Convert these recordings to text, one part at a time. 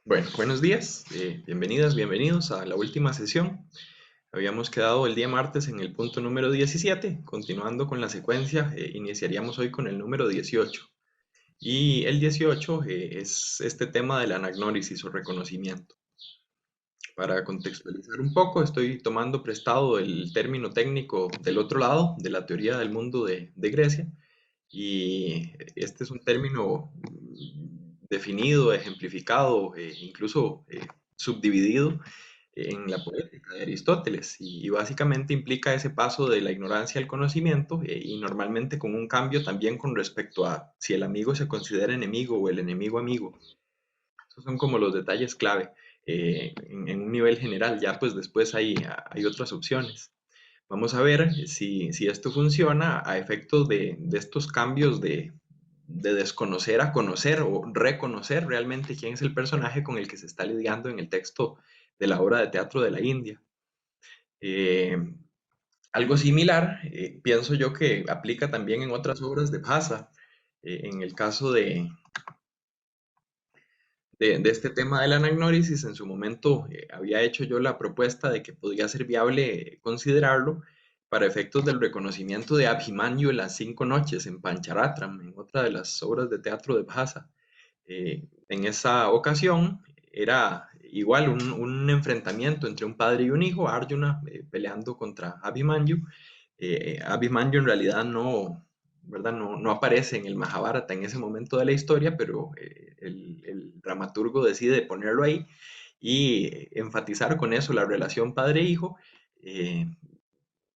Bueno, buenos días, bienvenidas, bienvenidos a la última sesión. Habíamos quedado el día martes en el punto número 17. Continuando con la secuencia, iniciaríamos hoy con el número 18. Y el 18 es este tema de la anagnórisis o reconocimiento. Para contextualizar un poco, estoy tomando prestado el término técnico del otro lado, de la teoría del mundo de Grecia, y este es un término definido, ejemplificado, incluso subdividido en la poética de Aristóteles, y básicamente implica ese paso de la ignorancia al conocimiento, y normalmente con un cambio también con respecto a si el amigo se considera enemigo o el enemigo amigo. Esos son como los detalles clave en un nivel general. Ya pues después hay otras opciones. Vamos a ver si esto funciona a efectos de estos cambios de desconocer a conocer o reconocer realmente quién es el personaje con el que se está lidiando en el texto de la obra de teatro de la India. Eh, Algo similar, pienso yo que aplica también en otras obras de Bhasa. En el caso de este tema de la anagnórisis, en su momento había hecho yo la propuesta de que podía ser viable considerarlo para efectos del reconocimiento de Abhimanyu en las 5 noches en Pancharatram, en otra de las obras de teatro de Bhasa. En esa ocasión era igual un enfrentamiento entre un padre y un hijo, Arjuna peleando contra Abhimanyu. Abhimanyu en realidad no, ¿verdad? No aparece en el Mahabharata en ese momento de la historia, pero el dramaturgo decide ponerlo ahí y enfatizar con eso la relación padre-hijo. Eh,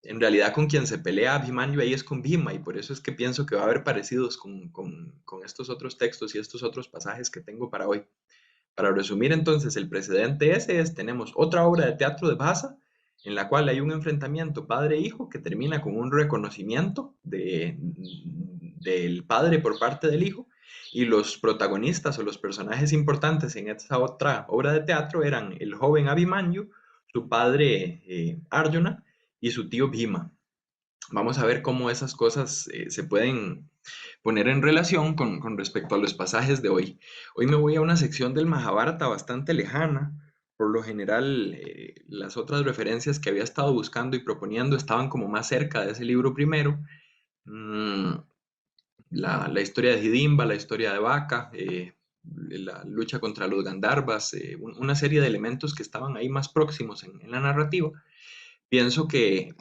en realidad con quien se pelea Abhimanyu ahí es con Bhima, y por eso es que pienso que va a haber parecidos con estos otros textos y estos otros pasajes que tengo para hoy. Para resumir entonces, el precedente ese es, tenemos otra obra de teatro de Bhasa, en la cual hay un enfrentamiento padre-hijo que termina con un reconocimiento del padre por parte del hijo, y los protagonistas o los personajes importantes en esta otra obra de teatro eran el joven Abhimanyu, su padre Arjuna y su tío Bhima. Vamos a ver cómo esas cosas se pueden poner en relación con respecto a los pasajes de hoy. Hoy me voy a una sección del Mahabharata bastante lejana. Por lo general, las otras referencias que había estado buscando y proponiendo estaban como más cerca de ese libro primero. Mm, la historia de Hidimba, la historia de Vaca, la lucha contra los Gandharvas, una serie de elementos que estaban ahí más próximos en la narrativa. Pienso que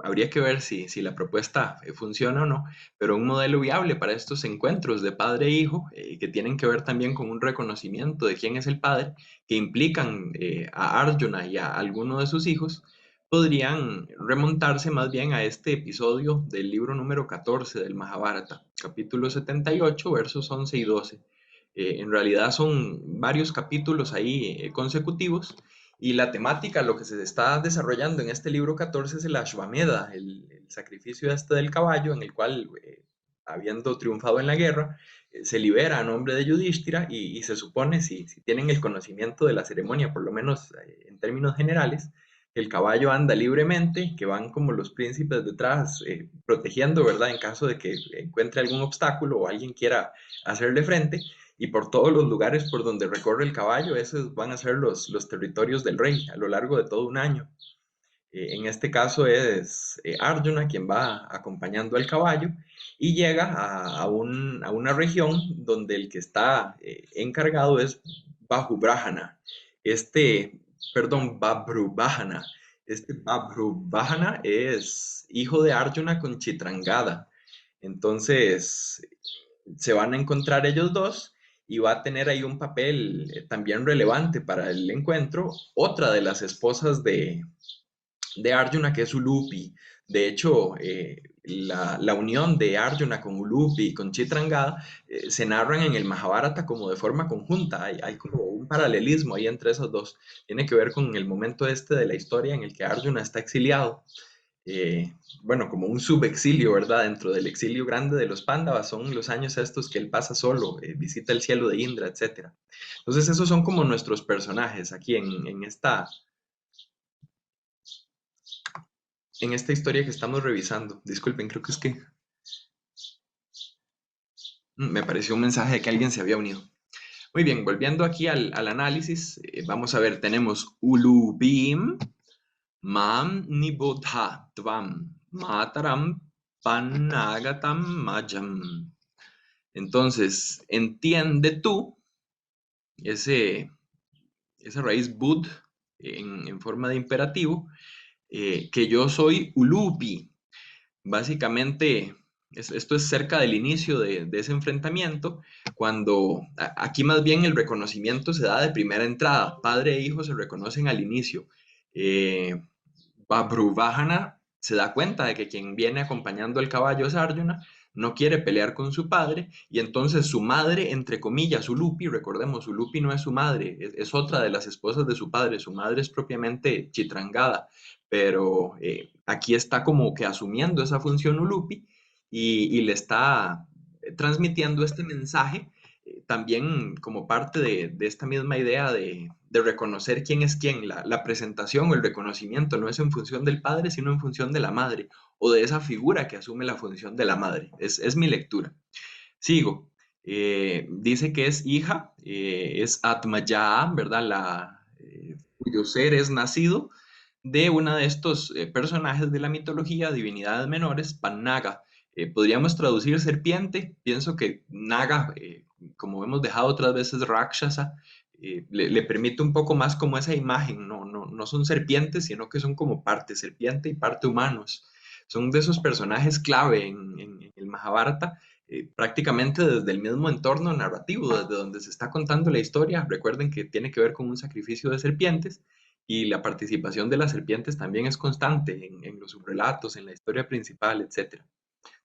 habría que ver si la propuesta funciona o no, pero un modelo viable para estos encuentros de padre e hijo, que tienen que ver también con un reconocimiento de quién es el padre, que implican a Arjuna y a alguno de sus hijos, podrían remontarse más bien a este episodio del libro número 14 del Mahabharata, capítulo 78, versos 11 y 12. En realidad son varios capítulos ahí consecutivos, y la temática, lo que se está desarrollando en este libro 14 es el Ashvamedha, el sacrificio este del caballo, en el cual, habiendo triunfado en la guerra, se libera a nombre de Yudhishthira, y se supone, si tienen el conocimiento de la ceremonia, por lo menos en términos generales, que el caballo anda libremente, que van como los príncipes detrás, protegiendo, ¿verdad? En caso de que encuentre algún obstáculo o alguien quiera hacerle frente, y por todos los lugares por donde recorre el caballo, esos van a ser los territorios del rey a lo largo de todo un año. En este caso es Arjuna quien va acompañando al caballo y llega a una región donde el que está encargado es Bahubrahana. Este, perdón, Babrubahana. Este Babrubahana es hijo de Arjuna con Chitrangada. Entonces, se van a encontrar ellos dos, y va a tener ahí un papel también relevante para el encuentro, otra de las esposas de Arjuna, que es Ulupi. De hecho, la unión de Arjuna con Ulupi y con Chitrangada se narran en el Mahabharata como de forma conjunta. Hay como un paralelismo ahí entre esos dos. Tiene que ver con el momento este de la historia en el que Arjuna está exiliado. eh, bueno, como un subexilio, ¿verdad? Dentro del exilio grande de los Pándavas, son los años estos que él pasa solo, visita el cielo de Indra, etcétera. Entonces, esos son como nuestros personajes aquí en esta historia que estamos revisando. Disculpen, creo que es que me pareció un mensaje de que alguien se había unido. Muy bien, volviendo aquí al análisis, vamos a ver, tenemos ulubim, mam nibodha tvam, mataram panagatam majam. Entonces, entiende tú ese, esa raíz bud en forma de imperativo, que yo soy ulupi. Básicamente, esto es cerca del inicio de ese enfrentamiento, cuando aquí más bien el reconocimiento se da de primera entrada. Padre e hijo se reconocen al inicio. Eh, Babruvajana se da cuenta de que quien viene acompañando al caballo es Arjuna, no quiere pelear con su padre, y entonces su madre, entre comillas, Ulupi, recordemos, Ulupi no es su madre, es otra de las esposas de su padre, su madre es propiamente Chitrangada, pero aquí está como que asumiendo esa función Ulupi y le está transmitiendo este mensaje también como parte de esta misma idea de reconocer quién es quién. La presentación o el reconocimiento no es en función del padre, sino en función de la madre o de esa figura que asume la función de la madre. Es mi lectura. Sigo. Dice que es hija, es Atmaya, ¿verdad? Cuyo ser es nacido de una de estos personajes de la mitología, divinidades menores, Pannaga. Podríamos traducir serpiente, pienso que Naga, como hemos dejado otras veces Rakshasa, le permite un poco más como esa imagen, no son serpientes, sino que son como parte serpiente y parte humanos. Son de esos personajes clave en el Mahabharata, prácticamente desde el mismo entorno narrativo, desde donde se está contando la historia. Recuerden que tiene que ver con un sacrificio de serpientes y la participación de las serpientes también es constante en los subrelatos, en la historia principal, etc.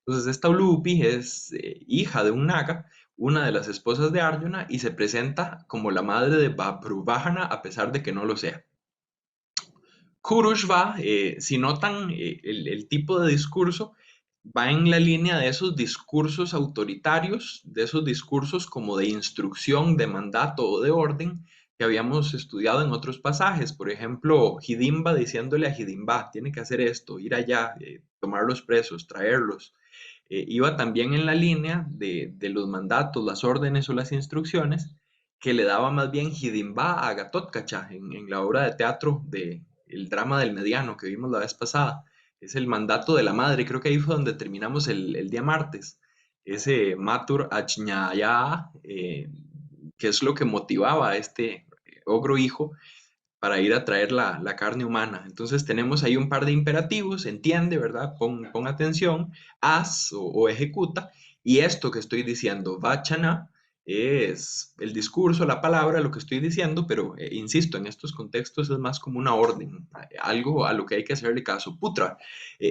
Entonces, esta Ulupi es hija de un naga, una de las esposas de Arjuna, y se presenta como la madre de Babruvajana a pesar de que no lo sea. Kurushva, si notan el tipo de discurso, va en la línea de esos discursos autoritarios, de esos discursos como de instrucción, de mandato o de orden que habíamos estudiado en otros pasajes. Por ejemplo, Hidimba diciéndole a Hidimba, tiene que hacer esto, ir allá, tomar los presos, traerlos. Iba también en la línea de los mandatos, las órdenes o las instrucciones que le daba más bien Hidimba a Gatotkacha en la obra de teatro de El drama del mediano que vimos la vez pasada. Es el mandato de la madre, creo que ahí fue donde terminamos el día martes. Ese Matur Ajñaya, que es lo que motivaba a este ogro hijo para ir a traer la carne humana. Entonces tenemos ahí un par de imperativos, entiende, ¿verdad? Pon atención, haz o ejecuta. Y esto que estoy diciendo, vachana, es el discurso, la palabra, lo que estoy diciendo, pero insisto, en estos contextos es más como una orden, algo a lo que hay que hacerle caso. Putra,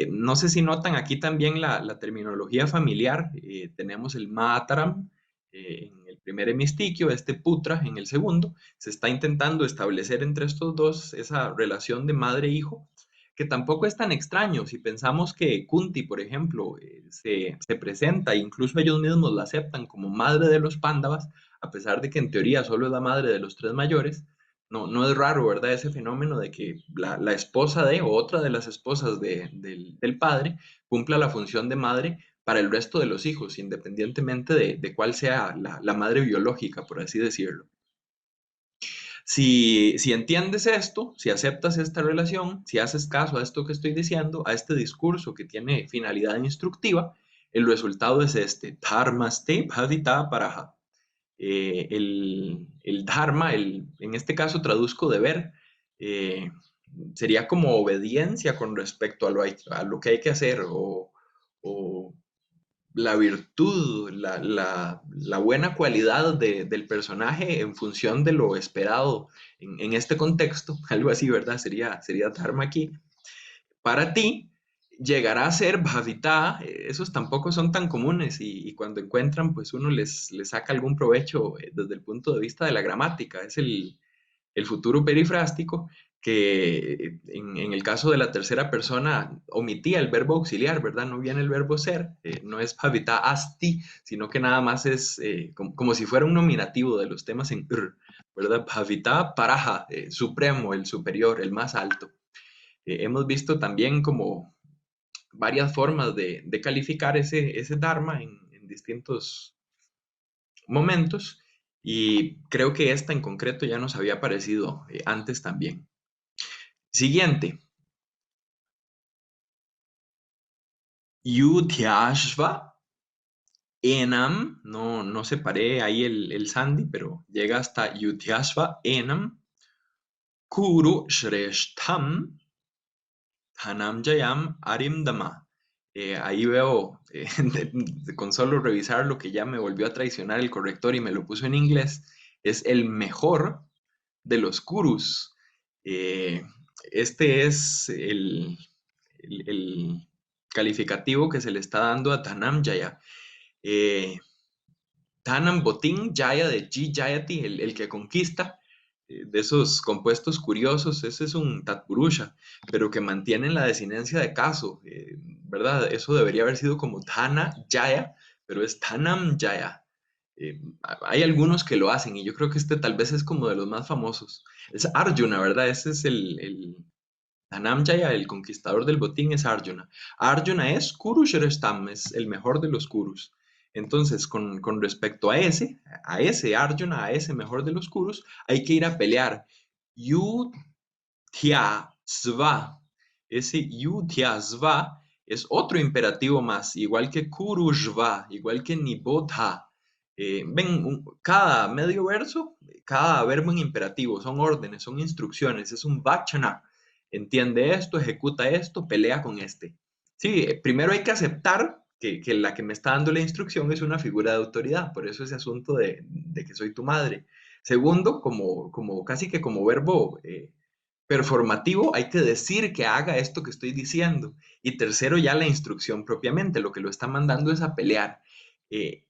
no sé si notan aquí también la terminología familiar, tenemos el mataram en el primer hemistiquio, este putra en el segundo, se está intentando establecer entre estos dos esa relación de madre-hijo, que tampoco es tan extraño. Si pensamos que Kunti, por ejemplo, se presenta, e incluso ellos mismos la aceptan como madre de los Pándavas, a pesar de que en teoría solo es la madre de los tres mayores, no es raro, ¿verdad? Ese fenómeno de que la esposa de o otra de las esposas del padre cumpla la función de madre para el resto de los hijos, independientemente de cuál sea la madre biológica, por así decirlo. Si entiendes esto, si aceptas esta relación, si haces caso a esto que estoy diciendo, a este discurso que tiene finalidad instructiva, el resultado es este, dharmaste bhavita paraha. El dharma, en este caso traduzco deber, eh, sería como obediencia con respecto a lo que hay que hacer o la virtud, la buena cualidad del personaje en función de lo esperado en este contexto, algo así, ¿verdad? Sería Dharma aquí. Para ti, llegará a ser Bhavita, esos tampoco son tan comunes y cuando encuentran, pues uno les saca algún provecho desde el punto de vista de la gramática. Es el futuro perifrástico, que en el caso de la tercera persona omitía el verbo auxiliar, ¿verdad? No viene el verbo ser, no es bhavita asti, sino que nada más es como si fuera un nominativo de los temas en r, ¿verdad? Bhavita paraja, supremo, el superior, el más alto. Hemos visto también como varias formas de calificar ese dharma en distintos momentos. Y creo que esta en concreto ya nos había aparecido antes también. Siguiente. Yudhyashva enam, no separé ahí el sandhi, pero llega hasta Yudhyashva enam kuru shreshtham Dhananjayam Arimdama. Ahí veo, con solo revisar lo que ya me volvió a traicionar el corrector y me lo puso en inglés, es el mejor de los Kurus. Eh, este es el calificativo que se le está dando a Dhananjaya. Eh, Tanam Botín Jaya de G Jayati, el que conquista, de esos compuestos curiosos, ese es un Tatpurusha, pero que mantienen la desinencia de caso, ¿verdad? Eso debería haber sido como Dhana Jaya, pero es Tanam Jaya. Hay algunos que lo hacen y yo creo que este tal vez es como de los más famosos. Es Arjuna, ¿verdad? Ese es Dhananjaya, el conquistador del botín, es Arjuna. Arjuna es Kuru Shrestam, es el mejor de los Kurus. Entonces, con respecto a ese Arjuna, a ese mejor de los Kurus, hay que ir a pelear. Yudhya Sva. Ese Yudhya Sva es otro imperativo más, igual que Kurushva, igual que Nibodha. Ven, cada medio verso, cada verbo en imperativo, son órdenes, son instrucciones, es un vachana. Entiende esto, ejecuta esto, pelea con este. Sí, primero hay que aceptar que la que me está dando la instrucción es una figura de autoridad, por eso ese asunto de que soy tu madre. Segundo, como casi que como verbo performativo, hay que decir que haga esto que estoy diciendo. Y tercero, ya la instrucción propiamente, lo que lo está mandando es a pelear. Eh,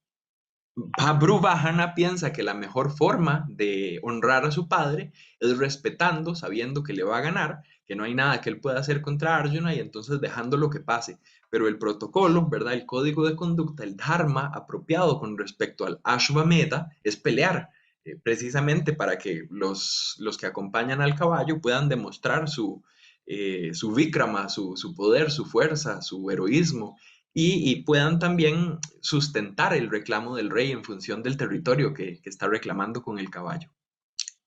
Babru Bahana piensa que la mejor forma de honrar a su padre es respetando, sabiendo que le va a ganar, que no hay nada que él pueda hacer contra Arjuna y entonces dejando lo que pase. Pero el protocolo, ¿verdad? El código de conducta, el dharma apropiado con respecto al Ashvamedha es pelear, precisamente para que los que acompañan al caballo puedan demostrar su Vikrama, su poder, su fuerza, su heroísmo y puedan también sustentar el reclamo del rey en función del territorio que está reclamando con el caballo.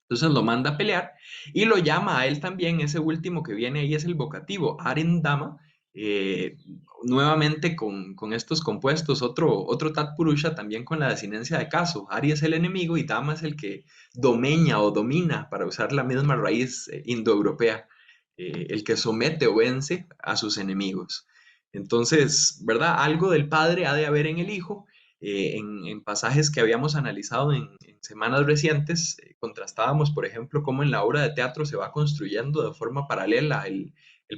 Entonces lo manda a pelear y lo llama a él también, ese último que viene ahí es el vocativo, Arindama, eh, nuevamente con estos compuestos, otro Tat Purusha también con la desinencia de caso. Ari es el enemigo y Dama es el que domeña o domina, para usar la misma raíz indoeuropea, el que somete o vence a sus enemigos. Entonces, ¿verdad? Algo del padre ha de haber en el hijo. En pasajes que habíamos analizado en semanas recientes, contrastábamos, por ejemplo, cómo en la obra de teatro se va construyendo de forma paralela el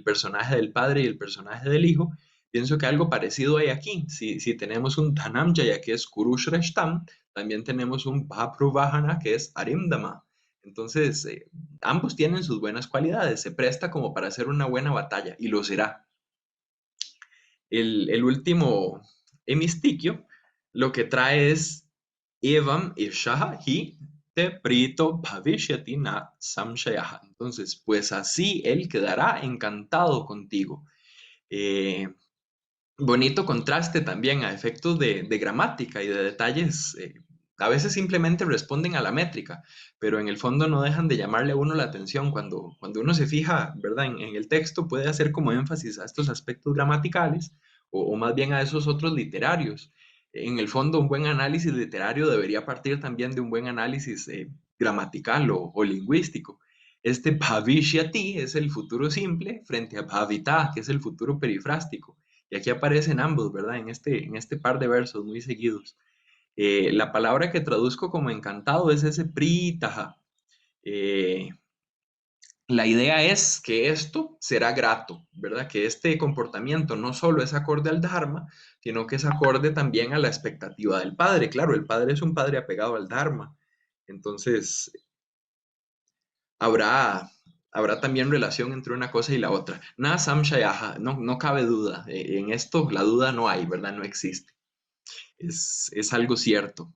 personaje del padre y el personaje del hijo. Pienso que algo parecido hay aquí. Si tenemos un Dhananjaya que es Kurushreshtam, también tenemos un Bhapruvahana que es Arimdama. Entonces, ambos tienen sus buenas cualidades, se presta como para hacer una buena batalla y lo será. El último hemistiquio lo que trae es Evam Ishaha hi te prito bhavishyati na samshayaha. Entonces, pues así él quedará encantado contigo. Eh, Bonito contraste también a efectos de gramática y de detalles. A veces simplemente responden a la métrica, pero en el fondo no dejan de llamarle a uno la atención. Cuando uno se fija, ¿verdad? En el texto puede hacer como énfasis a estos aspectos gramaticales o más bien a esos otros literarios. En el fondo, un buen análisis literario debería partir también de un buen análisis gramatical o lingüístico. Este bhavishyati es el futuro simple frente a bhavita, que es el futuro perifrástico. Y aquí aparecen ambos, ¿verdad? En este par de versos muy seguidos. La palabra que traduzco como encantado es ese pritaha. Eh, la idea es que esto será grato, ¿verdad? Que este comportamiento no solo es acorde al Dharma, sino que es acorde también a la expectativa del padre. Claro, el padre es un padre apegado al Dharma. Entonces, habrá, habrá también relación entre una cosa y la otra. Na samshayaha, no cabe duda. En esto la duda no hay, ¿verdad? No existe. Es algo cierto.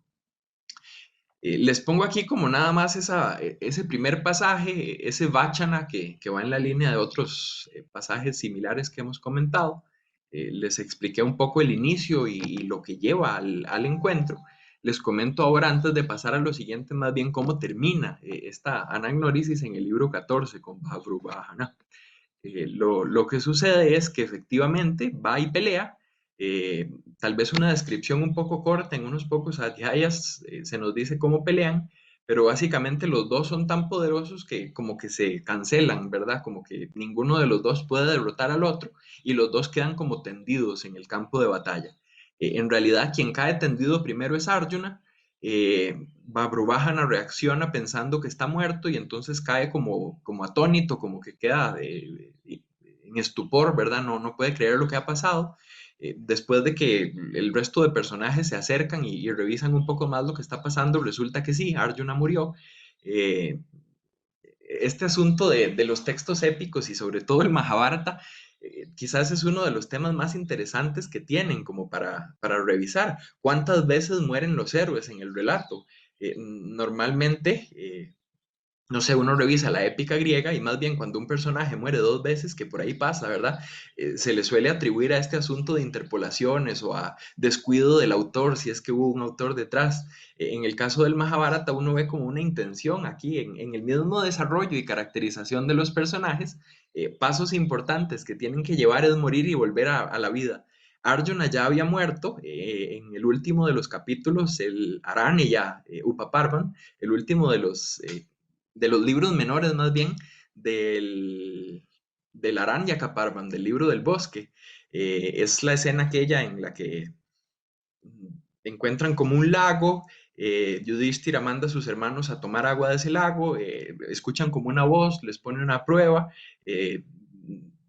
Les pongo aquí como nada más ese primer pasaje, ese vachana que va en la línea de otros pasajes similares que hemos comentado. Les expliqué un poco el inicio y lo que lleva al encuentro. Les comento ahora, antes de pasar a lo siguiente, más bien cómo termina esta anagnórisis en el libro 14 con Babrubahana. Lo que sucede es que efectivamente va y pelea. Tal vez una descripción un poco corta, en unos pocos adhyayas se nos dice cómo pelean, pero básicamente los dos son tan poderosos que como que se cancelan, ¿verdad? Como que ninguno de los dos puede derrotar al otro y los dos quedan como tendidos en el campo de batalla. En realidad, quien cae tendido primero es Arjuna. Babrubahana reacciona pensando que está muerto y entonces cae como atónito, como que queda en estupor, ¿verdad? No puede creer lo que ha pasado. Después de que el resto de personajes se acercan y revisan un poco más lo que está pasando, resulta que sí, Arjuna murió. Eh, este asunto de los textos épicos y sobre todo el Mahabharata, quizás es uno de los temas más interesantes que tienen como para revisar. ¿Cuántas veces mueren los héroes en el relato? Normalmente, no sé, uno revisa la épica griega y más bien cuando un personaje muere dos veces, que por ahí pasa, ¿verdad? Se le suele atribuir a este asunto de interpolaciones o a descuido del autor, si es que hubo un autor detrás. En el caso del Mahabharata, uno ve como una intención aquí en el mismo desarrollo y caracterización de los personajes, pasos importantes que tienen que llevar es morir y volver a la vida. Arjuna ya había muerto en el último de los capítulos, el Aranya Upaparvan, el último de los libros menores más bien del Aranyakaparvan, del libro del bosque. Es la escena aquella en la que encuentran como un lago, Yudhishthira manda a sus hermanos a tomar agua de ese lago, escuchan como una voz, les pone una prueba, eh,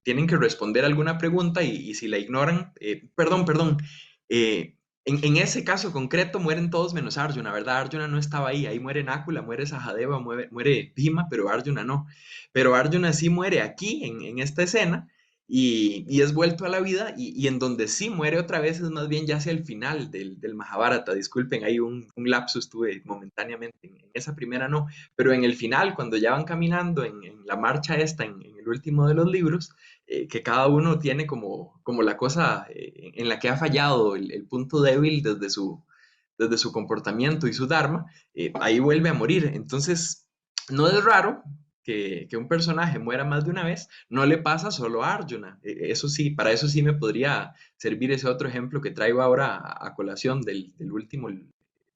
tienen que responder alguna pregunta y si la ignoran, perdón, eh, en ese caso concreto mueren todos menos Arjuna, ¿verdad? Arjuna no estaba ahí muere Nákula, muere Sahadeva, muere Bhima, pero Arjuna no. Pero Arjuna sí muere aquí, en esta escena, y es vuelto a la vida y en donde sí muere otra vez es más bien ya hacia el final del Mahabharata. Disculpen, hay un lapsus tuve momentáneamente, en esa primera no, pero en el final, cuando ya van caminando en la marcha esta, en el último de los libros, que cada uno tiene como la cosa en la que ha fallado, el punto débil desde su comportamiento y su dharma, ahí vuelve a morir. Entonces, no es raro que un personaje muera más de una vez, no le pasa solo a Arjuna. Eso sí, para eso sí me podría servir ese otro ejemplo que traigo ahora a colación del último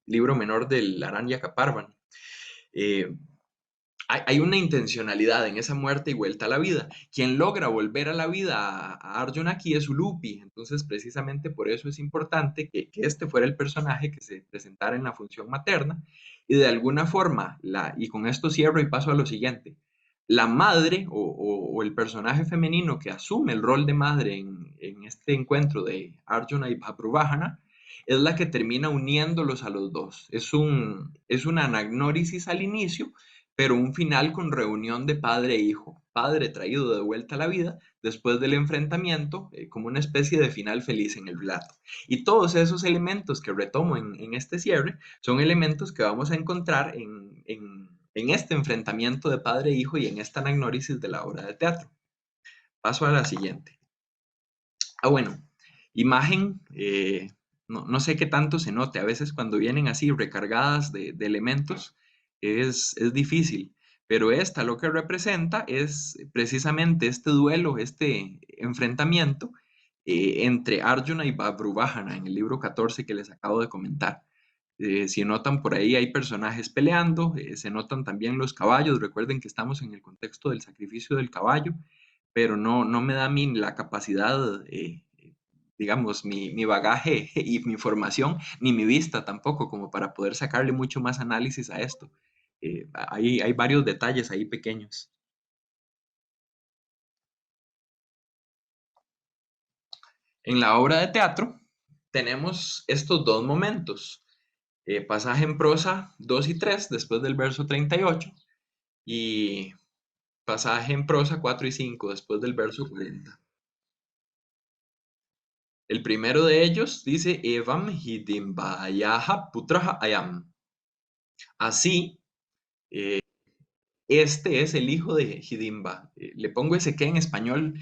libro menor del Aranyakaparvan. Eh, hay una intencionalidad en esa muerte y vuelta a la vida. Quien logra volver a la vida a Arjuna aquí es Ulupi. Entonces, precisamente por eso es importante que este fuera el personaje que se presentara en la función materna. Y de alguna forma, y con esto cierro y paso a lo siguiente, la madre o el personaje femenino que asume el rol de madre en este encuentro de Arjuna y Bhabrubahana es la que termina uniéndolos a los dos. Es una anagnórisis al inicio, pero un final con reunión de padre e hijo, padre traído de vuelta a la vida después del enfrentamiento, como una especie de final feliz en el relato. Y todos esos elementos que retomo en este cierre son elementos que vamos a encontrar en este enfrentamiento de padre e hijo y en esta anagnórisis de la obra de teatro. Paso a la siguiente. Bueno, imagen, no sé qué tanto se note, a veces cuando vienen así recargadas de elementos es difícil, pero esta lo que representa es precisamente este duelo, este enfrentamiento entre Arjuna y Babrubahana en el libro 14 que les acabo de comentar. Si notan por ahí hay personajes peleando, se notan también los caballos, recuerden que estamos en el contexto del sacrificio del caballo, pero no me da a mí la capacidad, digamos, mi bagaje y mi formación, ni mi vista tampoco, como para poder sacarle mucho más análisis a esto. Hay varios detalles ahí pequeños. En la obra de teatro tenemos estos dos momentos, pasaje en prosa 2 y 3 después del verso 38 y pasaje en prosa 4 y 5 después del verso 40. El primero de ellos dice, Evam hidimbayaha putraha ayam. Así, eh, este es el hijo de Hidimba. Le pongo ese que en español,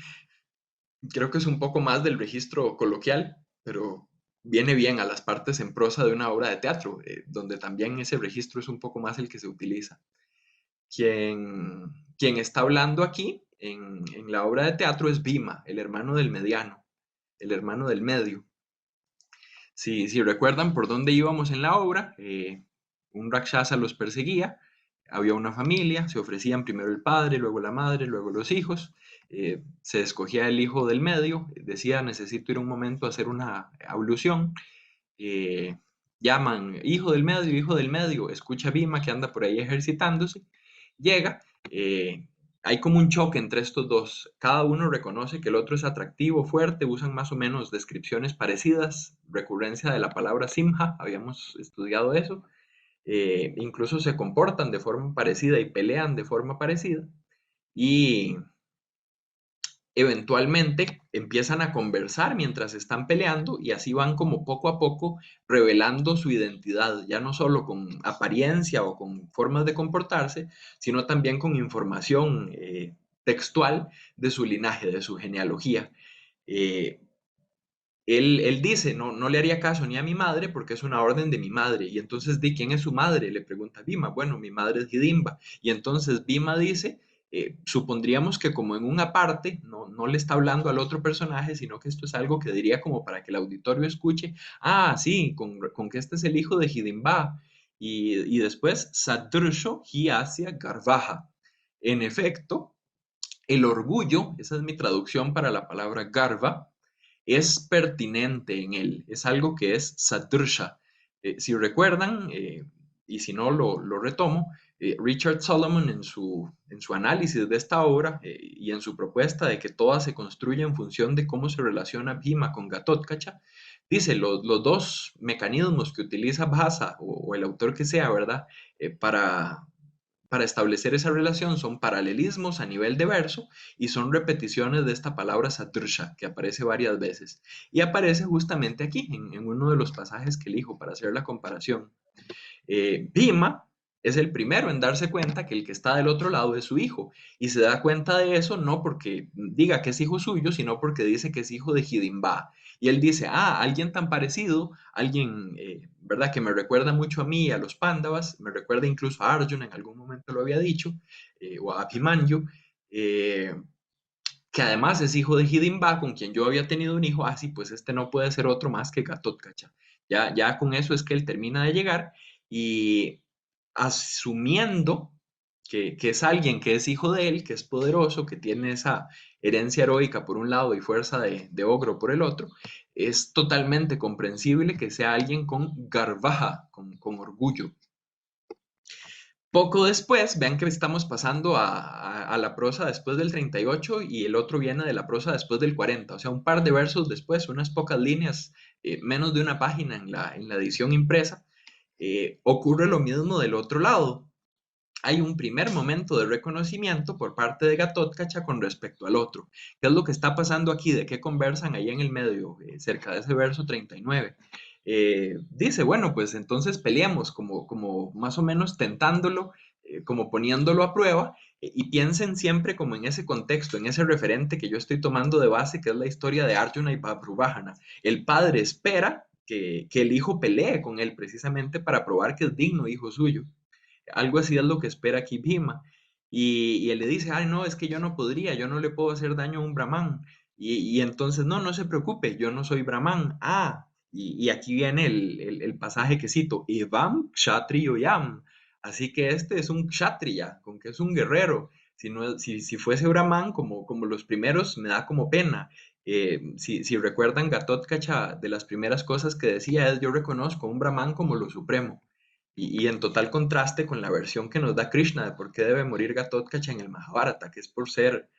creo que es un poco más del registro coloquial, pero viene bien a las partes en prosa de una obra de teatro, donde también ese registro es un poco más el que se utiliza. Quien está hablando aquí en la obra de teatro es Bhima, el hermano del mediano, el hermano del medio. Si recuerdan por dónde íbamos en la obra, un Rakshasa los perseguía, había una familia, se ofrecían primero el padre, luego la madre, luego los hijos, se escogía el hijo del medio, decía necesito ir un momento a hacer una ablución, eh, llaman hijo del medio, escucha a Bhima que anda por ahí ejercitándose, llega, hay como un choque entre estos dos. Cada uno reconoce que el otro es atractivo, fuerte, usan más o menos descripciones parecidas, recurrencia de la palabra simha, habíamos estudiado eso, incluso se comportan de forma parecida y pelean de forma parecida. Y eventualmente empiezan a conversar mientras están peleando y así van como poco a poco revelando su identidad, ya no solo con apariencia o con formas de comportarse, sino también con información textual de su linaje, de su genealogía. Eh, él dice, no le haría caso ni a mi madre porque es una orden de mi madre. Y entonces, ¿de quién es su madre? Le pregunta Bhima. Bueno, mi madre es Hidimba. Y entonces Bhima dice, supondríamos que como en una parte, no le está hablando al otro personaje, sino que esto es algo que diría como para que el auditorio escuche, ah, sí, con que este es el hijo de Hidimba. Y después, Sadrsho Hyasya Garvaha. En efecto, el orgullo, esa es mi traducción para la palabra garva, es pertinente en él, es algo que es sadrsha. Si recuerdan, y si no lo retomo, Richard Solomon en su análisis de esta obra y en su propuesta de que toda se construye en función de cómo se relaciona Bhima con Gatotkacha, dice los dos mecanismos que utiliza Bhasa o el autor que sea, ¿verdad? Para establecer esa relación son paralelismos a nivel de verso y son repeticiones de esta palabra satrsha que aparece varias veces y aparece justamente aquí en uno de los pasajes que elijo para hacer la comparación. Bhima es el primero en darse cuenta que el que está del otro lado es su hijo y se da cuenta de eso no porque diga que es hijo suyo, sino porque dice que es hijo de Hidimba. Y él dice, ah, alguien tan parecido, alguien, ¿verdad? Que me recuerda mucho a mí, a los Pándavas, me recuerda incluso a Arjuna, en algún momento lo había dicho, o a Abhimanyu, eh, que además es hijo de Hidimba, con quien yo había tenido un hijo, así pues este no puede ser otro más que Gatotkacha. Ya con eso es que él termina de llegar y asumiendo que es alguien que es hijo de él, que es poderoso, que tiene esa herencia heroica por un lado y fuerza de ogro por el otro, es totalmente comprensible que sea alguien con garbaja, con orgullo. Poco después, vean que estamos pasando a la prosa después del 38 y el otro viene de la prosa después del 40, o sea, un par de versos después, unas pocas líneas, menos de una página en la edición impresa, ocurre lo mismo del otro lado. Hay un primer momento de reconocimiento por parte de Gatotkacha con respecto al otro. ¿Qué es lo que está pasando aquí? ¿De qué conversan ahí en el medio, cerca de ese verso 39? Dice, bueno, pues entonces peleemos, como más o menos tentándolo, como poniéndolo a prueba, y piensen siempre como en ese contexto, en ese referente que yo estoy tomando de base, que es la historia de Arjuna y Babruvajana. El padre espera que el hijo pelee con él precisamente para probar que es digno hijo suyo. Algo así es lo que espera aquí Bhima. Y él le dice, ay, no, es que yo no podría, yo no le puedo hacer daño a un brahman. Y entonces, no se preocupe, yo no soy brahman. Ah, y aquí viene el pasaje que cito, Evam Kshatriyoyam. Así que este es un kshatriya, con que es un guerrero. Si fuese brahman, como los primeros, me da como pena. Si recuerdan, Gatotkacha, de las primeras cosas que decía es, yo reconozco a un brahman como lo supremo. Y en total contraste con la versión que nos da Krishna de por qué debe morir Gatotkacha en el Mahabharata, que es por ser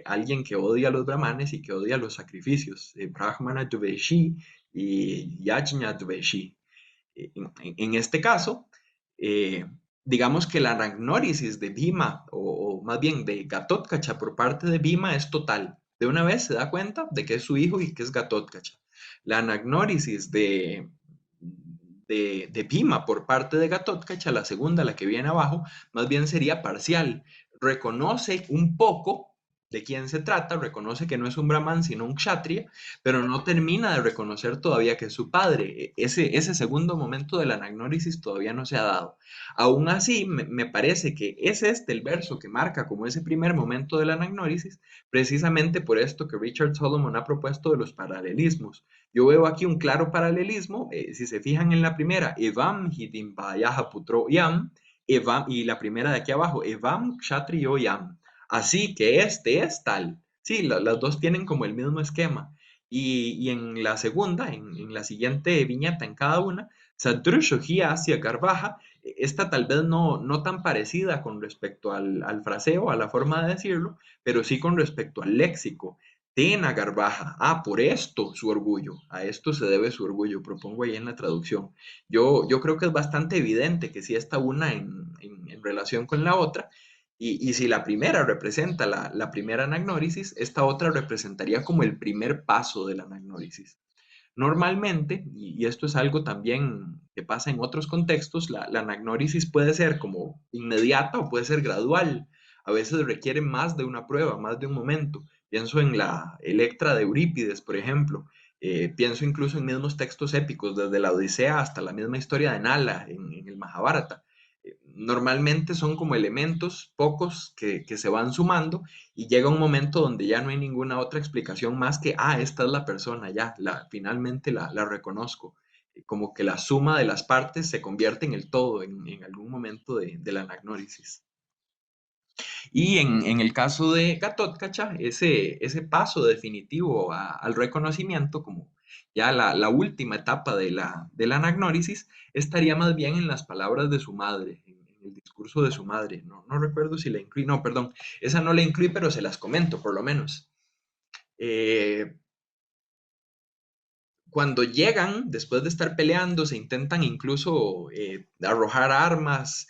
alguien que odia a los brahmanes y que odia los sacrificios, Brahmana Dveshi y Yajna Dveshi. En este caso, eh, digamos que la anagnórisis de Bhima, o más bien de Gatotkacha por parte de Bhima es total. De una vez se da cuenta de que es su hijo y que es Gatotkacha. La anagnórisis de Bhima por parte de Gatotkacha, la segunda, la que viene abajo, más bien sería parcial. Reconoce un poco de quién se trata, reconoce que no es un brahman sino un kshatriya, pero no termina de reconocer todavía que es su padre. Ese segundo momento de la anagnórisis todavía no se ha dado. Aún así, me parece que es este el verso que marca como ese primer momento de la anagnórisis, precisamente por esto que Richard Solomon ha propuesto de los paralelismos. Yo veo aquí un claro paralelismo, si se fijan en la primera, Evam Hidimbayaha Putro Yam, Evam, y la primera de aquí abajo, Evam Kshatriyo Yam. Así que este es tal. Sí, las dos tienen como el mismo esquema. Y en la segunda, en la siguiente viñeta en cada una, Sadrushogia hacia Garbaja, esta tal vez no tan parecida con respecto al fraseo, a la forma de decirlo, pero sí con respecto al léxico. Tena Garbaja, por esto su orgullo, a esto se debe su orgullo, propongo ahí en la traducción. Yo creo que es bastante evidente que sí está una en relación con la otra, y si la primera representa la primera anagnórisis, esta otra representaría como el primer paso de la anagnórisis. Normalmente, y esto es algo también que pasa en otros contextos, la anagnórisis puede ser como inmediata o puede ser gradual. A veces requiere más de una prueba, más de un momento. Pienso en la Electra de Eurípides, por ejemplo. Pienso incluso en mismos textos épicos, desde la Odisea hasta la misma historia de Nala en el Mahabharata. Normalmente son como elementos pocos que se van sumando y llega un momento donde ya no hay ninguna otra explicación más que, esta es la persona, ya, finalmente la reconozco. Como que la suma de las partes se convierte en el todo en algún momento de la anagnórisis. Y en el caso de Gatotkacha, ese paso definitivo al reconocimiento, como ya la última etapa de la anagnórisis, estaría más bien en las palabras de su madre, en el discurso de su madre. No recuerdo si la incluí, no, perdón, esa no la incluí, pero se las comento por lo menos. Eh, Cuando llegan, después de estar peleando, se intentan incluso arrojar armas,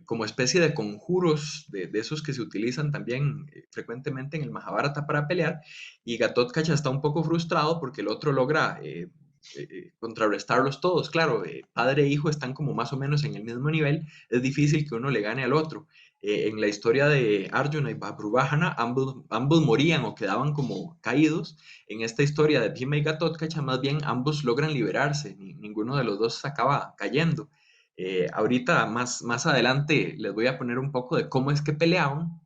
como especie de conjuros de esos que se utilizan también frecuentemente en el Mahabharata para pelear, y Gatotkacha está un poco frustrado porque el otro logra contrarrestarlos todos. Claro, padre e hijo están como más o menos en el mismo nivel, es difícil que uno le gane al otro. En la historia de Arjuna y Babruvahana, ambos morían o quedaban como caídos. En esta historia de Bhima y Gatotkacha, más bien ambos logran liberarse, ninguno de los dos acaba cayendo. Ahorita, más adelante, les voy a poner un poco de cómo es que peleaban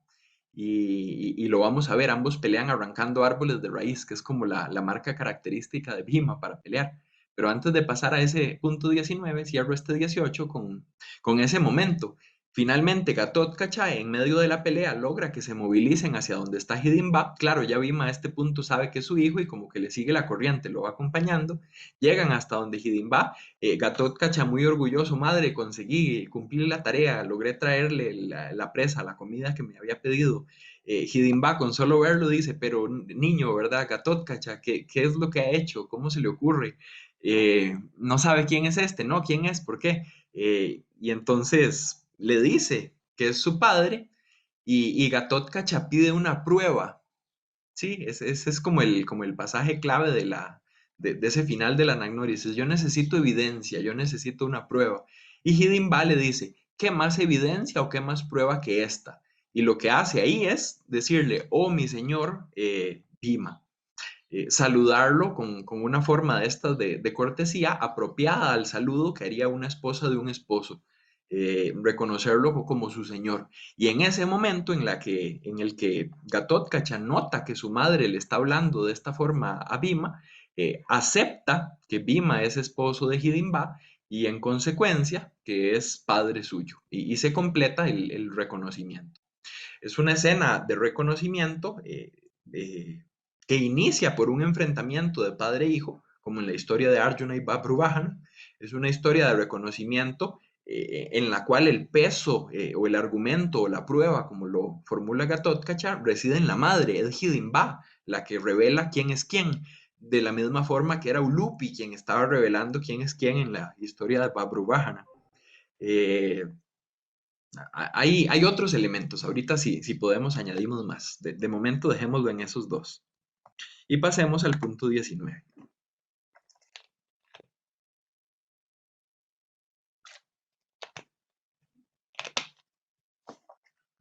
y lo vamos a ver. Ambos pelean arrancando árboles de raíz, que es como la marca característica de Bhima para pelear. Pero antes de pasar a ese punto 19, cierro este 18 con ese momento. Finalmente, Gatotkacha, en medio de la pelea, logra que se movilicen hacia donde está Hidimba. Claro, ya Bhima a este punto sabe que es su hijo y como que le sigue la corriente, lo va acompañando. Llegan hasta donde Hidimba. Gatotkacha, muy orgulloso, madre, conseguí cumplir la tarea, logré traerle la presa, la comida que me había pedido. Hidimba, con solo verlo, dice, pero niño, ¿verdad? Gatotkacha, ¿qué es lo que ha hecho? ¿Cómo se le ocurre? No sabe quién es este, ¿no? ¿Quién es? ¿Por qué? Y entonces le dice que es su padre y Gatotkacha pide una prueba. Sí, ese es como el pasaje clave de ese final de la anagnórisis. Yo necesito evidencia, yo necesito una prueba. Y Hidimba le dice, ¿qué más evidencia o qué más prueba que esta? Y lo que hace ahí es decirle, oh mi señor Bhima, saludarlo con una forma de estas de cortesía apropiada al saludo que haría una esposa de un esposo, reconocerlo como su señor. Y en ese momento en el que Gatotkacha nota que su madre le está hablando de esta forma a Bhima, acepta que Bhima es esposo de Hidimba y en consecuencia que es padre suyo. Y se completa el reconocimiento. Es una escena de reconocimiento eh, que inicia por un enfrentamiento de padre e hijo, como en la historia de Arjuna y Babruvahana. Es una historia de reconocimiento en la cual el peso o el argumento o la prueba, como lo formula Gatotkacha, reside en la madre, es Hidimba, la que revela quién es quién, de la misma forma que era Ulupi quien estaba revelando quién es quién en la historia de Babruvahana. Eh, hay otros elementos, ahorita sí, si podemos añadimos más. De momento dejémoslo en esos dos. Y pasemos al punto 19.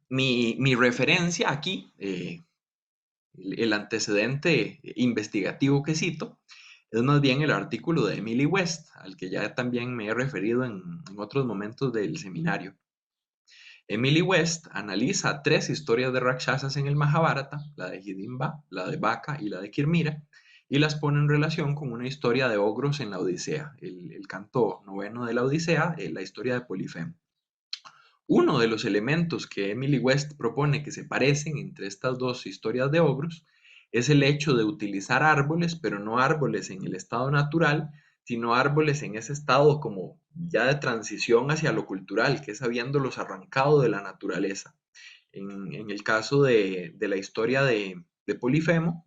Mi referencia aquí, el antecedente investigativo que cito, es más bien el artículo de Emily West, al que ya también me he referido en otros momentos del seminario. Emily West analiza tres historias de Rakshasas en el Mahabharata, la de Hidimba, la de Baka y la de Kirmira, y las pone en relación con una historia de ogros en la Odisea, el canto noveno de la Odisea, la historia de Polifemo. Uno de los elementos que Emily West propone que se parecen entre estas dos historias de ogros es el hecho de utilizar árboles, pero no árboles en el estado natural, sino árboles en ese estado como ya de transición hacia lo cultural, que es habiéndolos arrancado de la naturaleza. En el caso de la historia de Polifemo,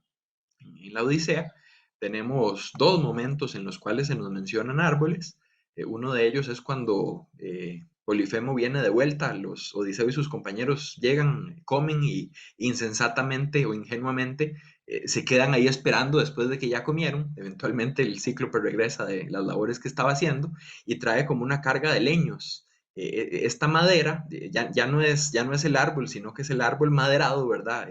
en la Odisea, tenemos dos momentos en los cuales se nos mencionan árboles. Uno de ellos es cuando Polifemo viene de vuelta, los Odiseo y sus compañeros llegan, comen y insensatamente o ingenuamente se quedan ahí esperando después de que ya comieron. Eventualmente el cíclope regresa de las labores que estaba haciendo y trae como una carga de leños. Esta madera ya no es el árbol, sino que es el árbol maderado, ¿verdad?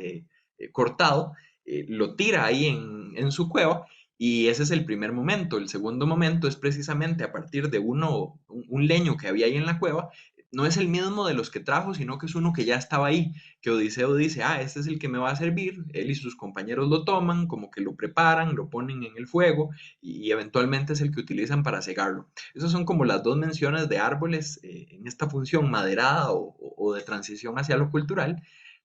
Cortado, lo tira ahí en su cueva y ese es el primer momento. El segundo momento es precisamente a partir de un leño que había ahí en la cueva. No es el mismo de los que trajo, sino que es uno que ya estaba ahí, que Odiseo dice, ah, este es el que me va a servir. Él y sus compañeros lo toman, como que lo preparan, lo ponen en el fuego y eventualmente es el que utilizan para cegarlo. Esas son como las dos menciones de árboles en esta función maderada o de transición hacia lo cultural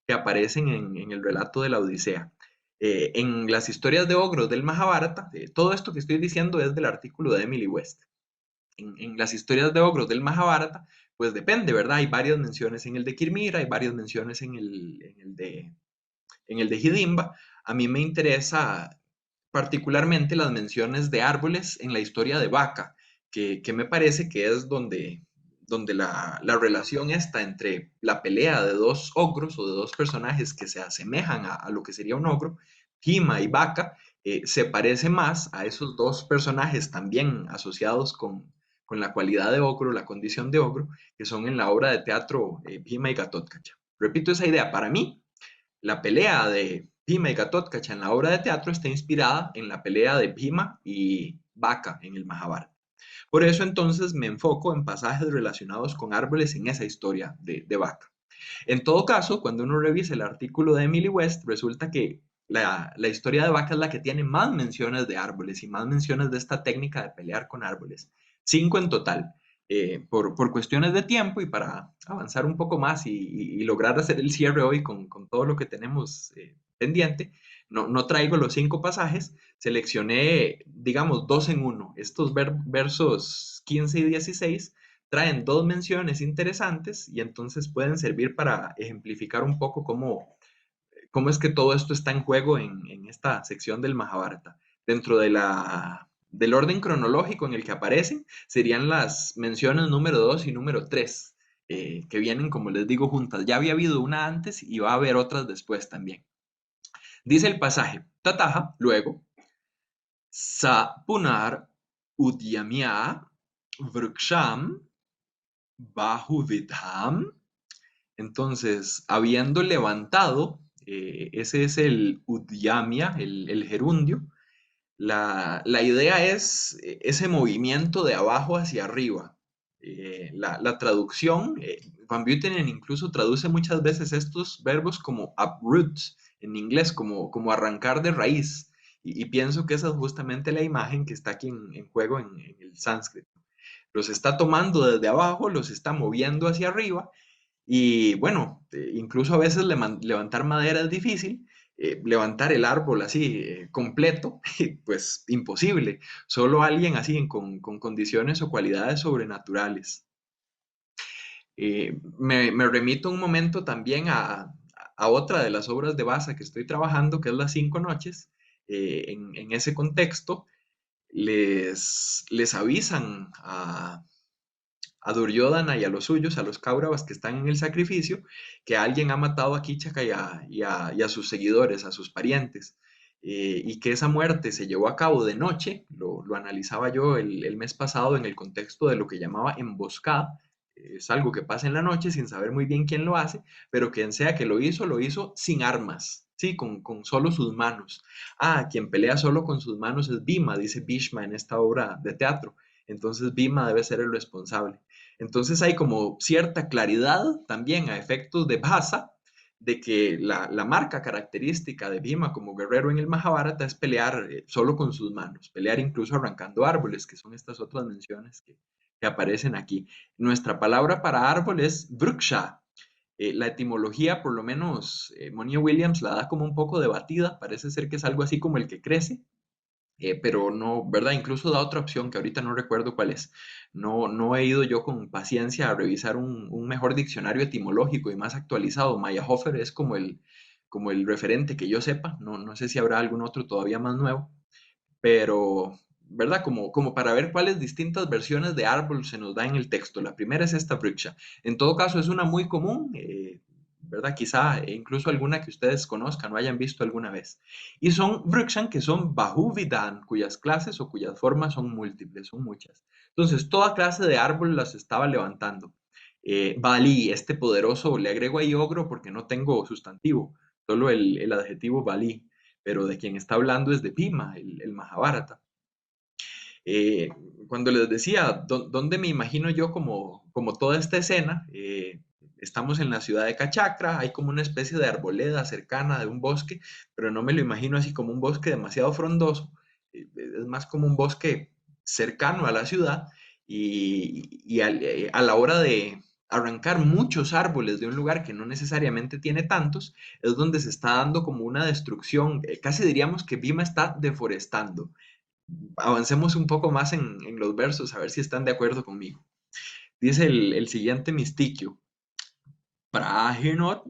que aparecen en el relato de la Odisea. En las historias de ogros del Mahabharata, todo esto que estoy diciendo es del artículo de Emily West. En las historias de ogros del Mahabharata, pues depende, ¿verdad? Hay varias menciones en el de Kirmira, hay varias menciones en el de Hidimba. A mí me interesa particularmente las menciones de árboles en la historia de Vaca, que me parece que es donde la relación está entre la pelea de dos ogros o de dos personajes que se asemejan a lo que sería un ogro, Hima y Vaca, se parece más a esos dos personajes también asociados con la cualidad de ogro, la condición de ogro, que son en la obra de teatro Bhima y Gatotkacha. Repito esa idea, para mí, la pelea de Bhima y Gatotkacha en la obra de teatro está inspirada en la pelea de Bhima y Baka en el Mahabharata. Por eso entonces me enfoco en pasajes relacionados con árboles en esa historia de Baka. En todo caso, cuando uno revisa el artículo de Emily West, resulta que la historia de Baka es la que tiene más menciones de árboles y más menciones de esta técnica de pelear con árboles. 5 en total. Por cuestiones de tiempo y para avanzar un poco más y lograr hacer el cierre hoy con todo lo que tenemos pendiente, no traigo los 5 pasajes, seleccioné, digamos, dos en uno. Estos versos 15 y 16 traen dos menciones interesantes y entonces pueden servir para ejemplificar un poco cómo es que todo esto está en juego en esta sección del Mahabharata. Dentro del orden cronológico en el que aparecen, serían las menciones número 2 y número 3, que vienen, como les digo, juntas. Ya había habido una antes y va a haber otras después también. Dice el pasaje, Tataja, luego, Sa punar udyamya vruksham bahuvidham. Entonces, habiendo levantado, ese es el udyamia, el gerundio, la idea es ese movimiento de abajo hacia arriba. La traducción, Van Buitenen incluso traduce muchas veces estos verbos como uproot, en inglés, como arrancar de raíz. Y pienso que esa es justamente la imagen que está aquí en juego en el sánscrito. Los está tomando desde abajo, los está moviendo hacia arriba y bueno, incluso a veces levantar madera es difícil, levantar el árbol así completo, pues imposible. Solo alguien así con condiciones o cualidades sobrenaturales. Me remito un momento también a otra de las obras de Basa que estoy trabajando, que es Las Cinco Noches. En ese contexto, les avisan a Duryodhana y a los suyos, a los Kauravas que están en el sacrificio, que alguien ha matado a Kichaka y a sus seguidores, a sus parientes, y que esa muerte se llevó a cabo de noche, lo analizaba yo el mes pasado en el contexto de lo que llamaba emboscada, es algo que pasa en la noche sin saber muy bien quién lo hace, pero quien sea que lo hizo sin armas, sí, con solo sus manos. Ah, quien pelea solo con sus manos es Bhima, dice Bhishma en esta obra de teatro. Entonces Bhima debe ser el responsable. Entonces hay como cierta claridad también a efectos de Bhasa, de que la marca característica de Bhima como guerrero en el Mahabharata es pelear solo con sus manos, pelear incluso arrancando árboles, que son estas otras menciones que aparecen aquí. Nuestra palabra para árbol es Vriksha. La etimología, por lo menos, Monia Williams la da como un poco debatida, parece ser que es algo así como el que crece, pero no, ¿verdad? Incluso da otra opción que ahorita no recuerdo cuál es. No he ido yo con paciencia a revisar un mejor diccionario etimológico y más actualizado. Meyerhofer es como el referente que yo sepa, no sé si habrá algún otro todavía más nuevo, pero, ¿verdad? Como para ver cuáles distintas versiones de árbol se nos da en el texto. La primera es esta vriksha. En todo caso, es una muy común, ¿verdad? Quizá incluso alguna que ustedes conozcan o hayan visto alguna vez. Y son vrikshan que son bahuvidan, cuyas clases o cuyas formas son múltiples, son muchas. Entonces, toda clase de árbol las estaba levantando. Bali, este poderoso, le agrego ahí ogro porque no tengo sustantivo, solo el adjetivo Bali, pero de quien está hablando es de Bhima, el Mahabharata. Eh, Cuando les decía, ¿dónde me imagino yo como toda esta escena? Estamos en la ciudad de Cachacra, hay como una especie de arboleda cercana de un bosque, pero no me lo imagino así como un bosque demasiado frondoso, es más como un bosque cercano a la ciudad y a la hora de arrancar muchos árboles de un lugar que no necesariamente tiene tantos, es donde se está dando como una destrucción, casi diríamos que Bhima está deforestando. Avancemos un poco más en los versos, a ver si están de acuerdo conmigo. Dice el siguiente mistiquio. Prahinot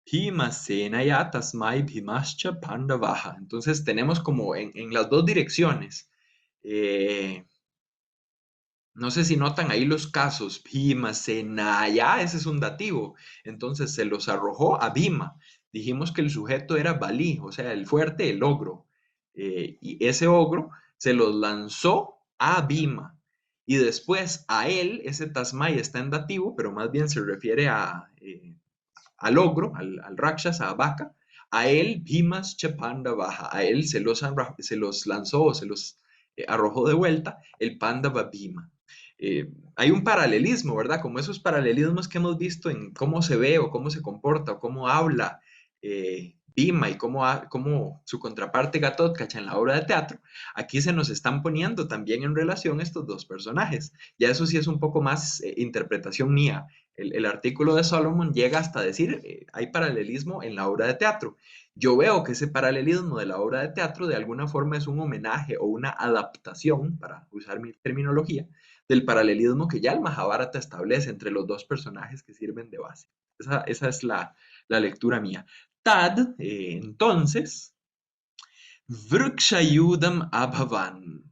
Bhimasena tasmai bhimascha pandavaha. Entonces tenemos como en las dos direcciones. Eh, no sé si notan ahí los casos. Bhimasenaya, ese es un dativo. Entonces se los arrojó a Bhima. Dijimos que el sujeto era Bali, o sea, el fuerte, el ogro. Y ese ogro se los lanzó a Bhima. Y después a él, ese Tasmai está en dativo, pero más bien se refiere al ogro, al Rakshasa, a Baka. A él, Bhimas Chapanda Baja. A él se los lanzó o se los arrojó de vuelta el Pandava Bhima. Hay un paralelismo, ¿verdad? Como esos paralelismos que hemos visto en cómo se ve o cómo se comporta o cómo habla Bhima y cómo su contraparte Gatotkacha en la obra de teatro, aquí se nos están poniendo también en relación estos dos personajes. Ya eso sí es un poco más interpretación mía. El artículo de Solomon llega hasta decir, hay paralelismo en la obra de teatro. Yo veo que ese paralelismo de la obra de teatro de alguna forma es un homenaje o una adaptación, para usar mi terminología, del paralelismo que ya el Mahabharata establece entre los dos personajes que sirven de base. Esa es la lectura mía. Tad, entonces, Vrukshayudam Abhavan,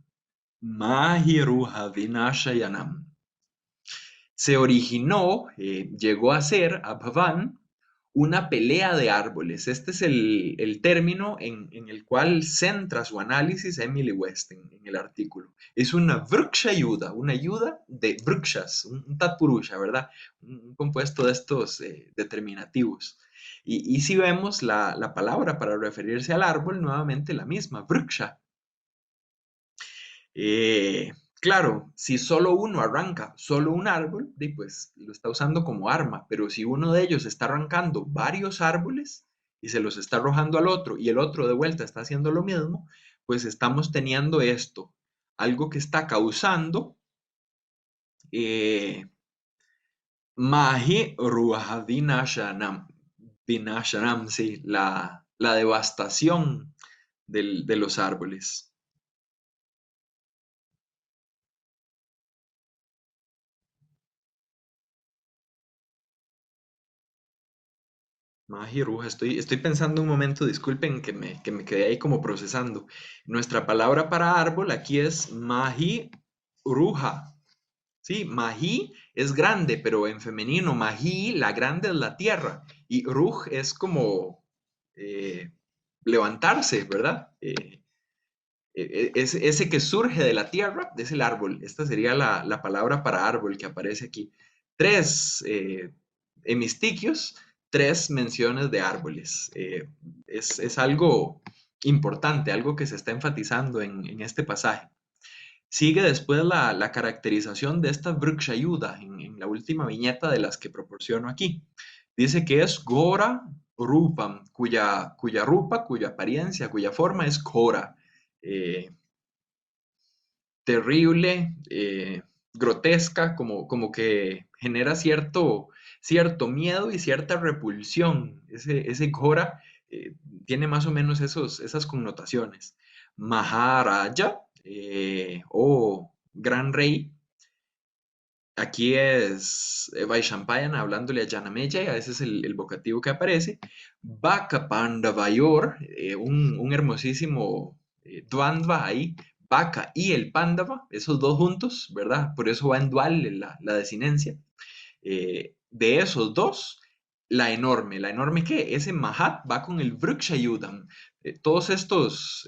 Mahiruha Vinashayanam. Se originó, llegó a ser, Abhavan, una pelea de árboles. Este es el término en el cual centra su análisis Emily West en el artículo. Es una vrukshayuda, una ayuda de vrukshas, un tatpurusha, ¿verdad? Un compuesto de estos determinativos. Y si vemos la palabra para referirse al árbol, nuevamente la misma, vruksha. Claro, si solo uno arranca solo un árbol, pues lo está usando como arma, pero si uno de ellos está arrancando varios árboles y se los está arrojando al otro y el otro de vuelta está haciendo lo mismo, pues estamos teniendo esto, algo que está causando eh, Mahi Ruha Vinashanam, Vinashanam, sí, la devastación de los árboles. Maji Ruja, estoy pensando un momento, disculpen que me quedé ahí como procesando. Nuestra palabra para árbol aquí es Maji Ruja. Sí, Maji es grande, pero en femenino, Maji, la grande es la tierra. Y Ruj es como eh, levantarse, ¿verdad? Ese que surge de la tierra es el árbol. Esta sería la palabra para árbol que aparece aquí. 3 hemistiquios, 3 menciones de árboles. Es algo importante, algo que se está enfatizando en este pasaje. Sigue después la caracterización de esta Vrukshayuda en la última viñeta de las que proporciono aquí. Dice que es Gora Rupam, cuya rupa, cuya apariencia, cuya forma es Gora. eh, Terrible, grotesca, como que genera cierto miedo y cierta repulsión. Ese Gora tiene más o menos esas connotaciones. Maharaja, o gran rey, aquí es Vaishampayan hablándole a Janameya, ese es el vocativo que aparece. Baka Pandavayor, un hermosísimo Dvandva ahí, Baka y el Pandava, esos dos juntos, ¿verdad? Por eso va en dual la desinencia. De esos dos, la enorme ¿qué? Ese Mahat va con el Vrukshayudam. Todos estos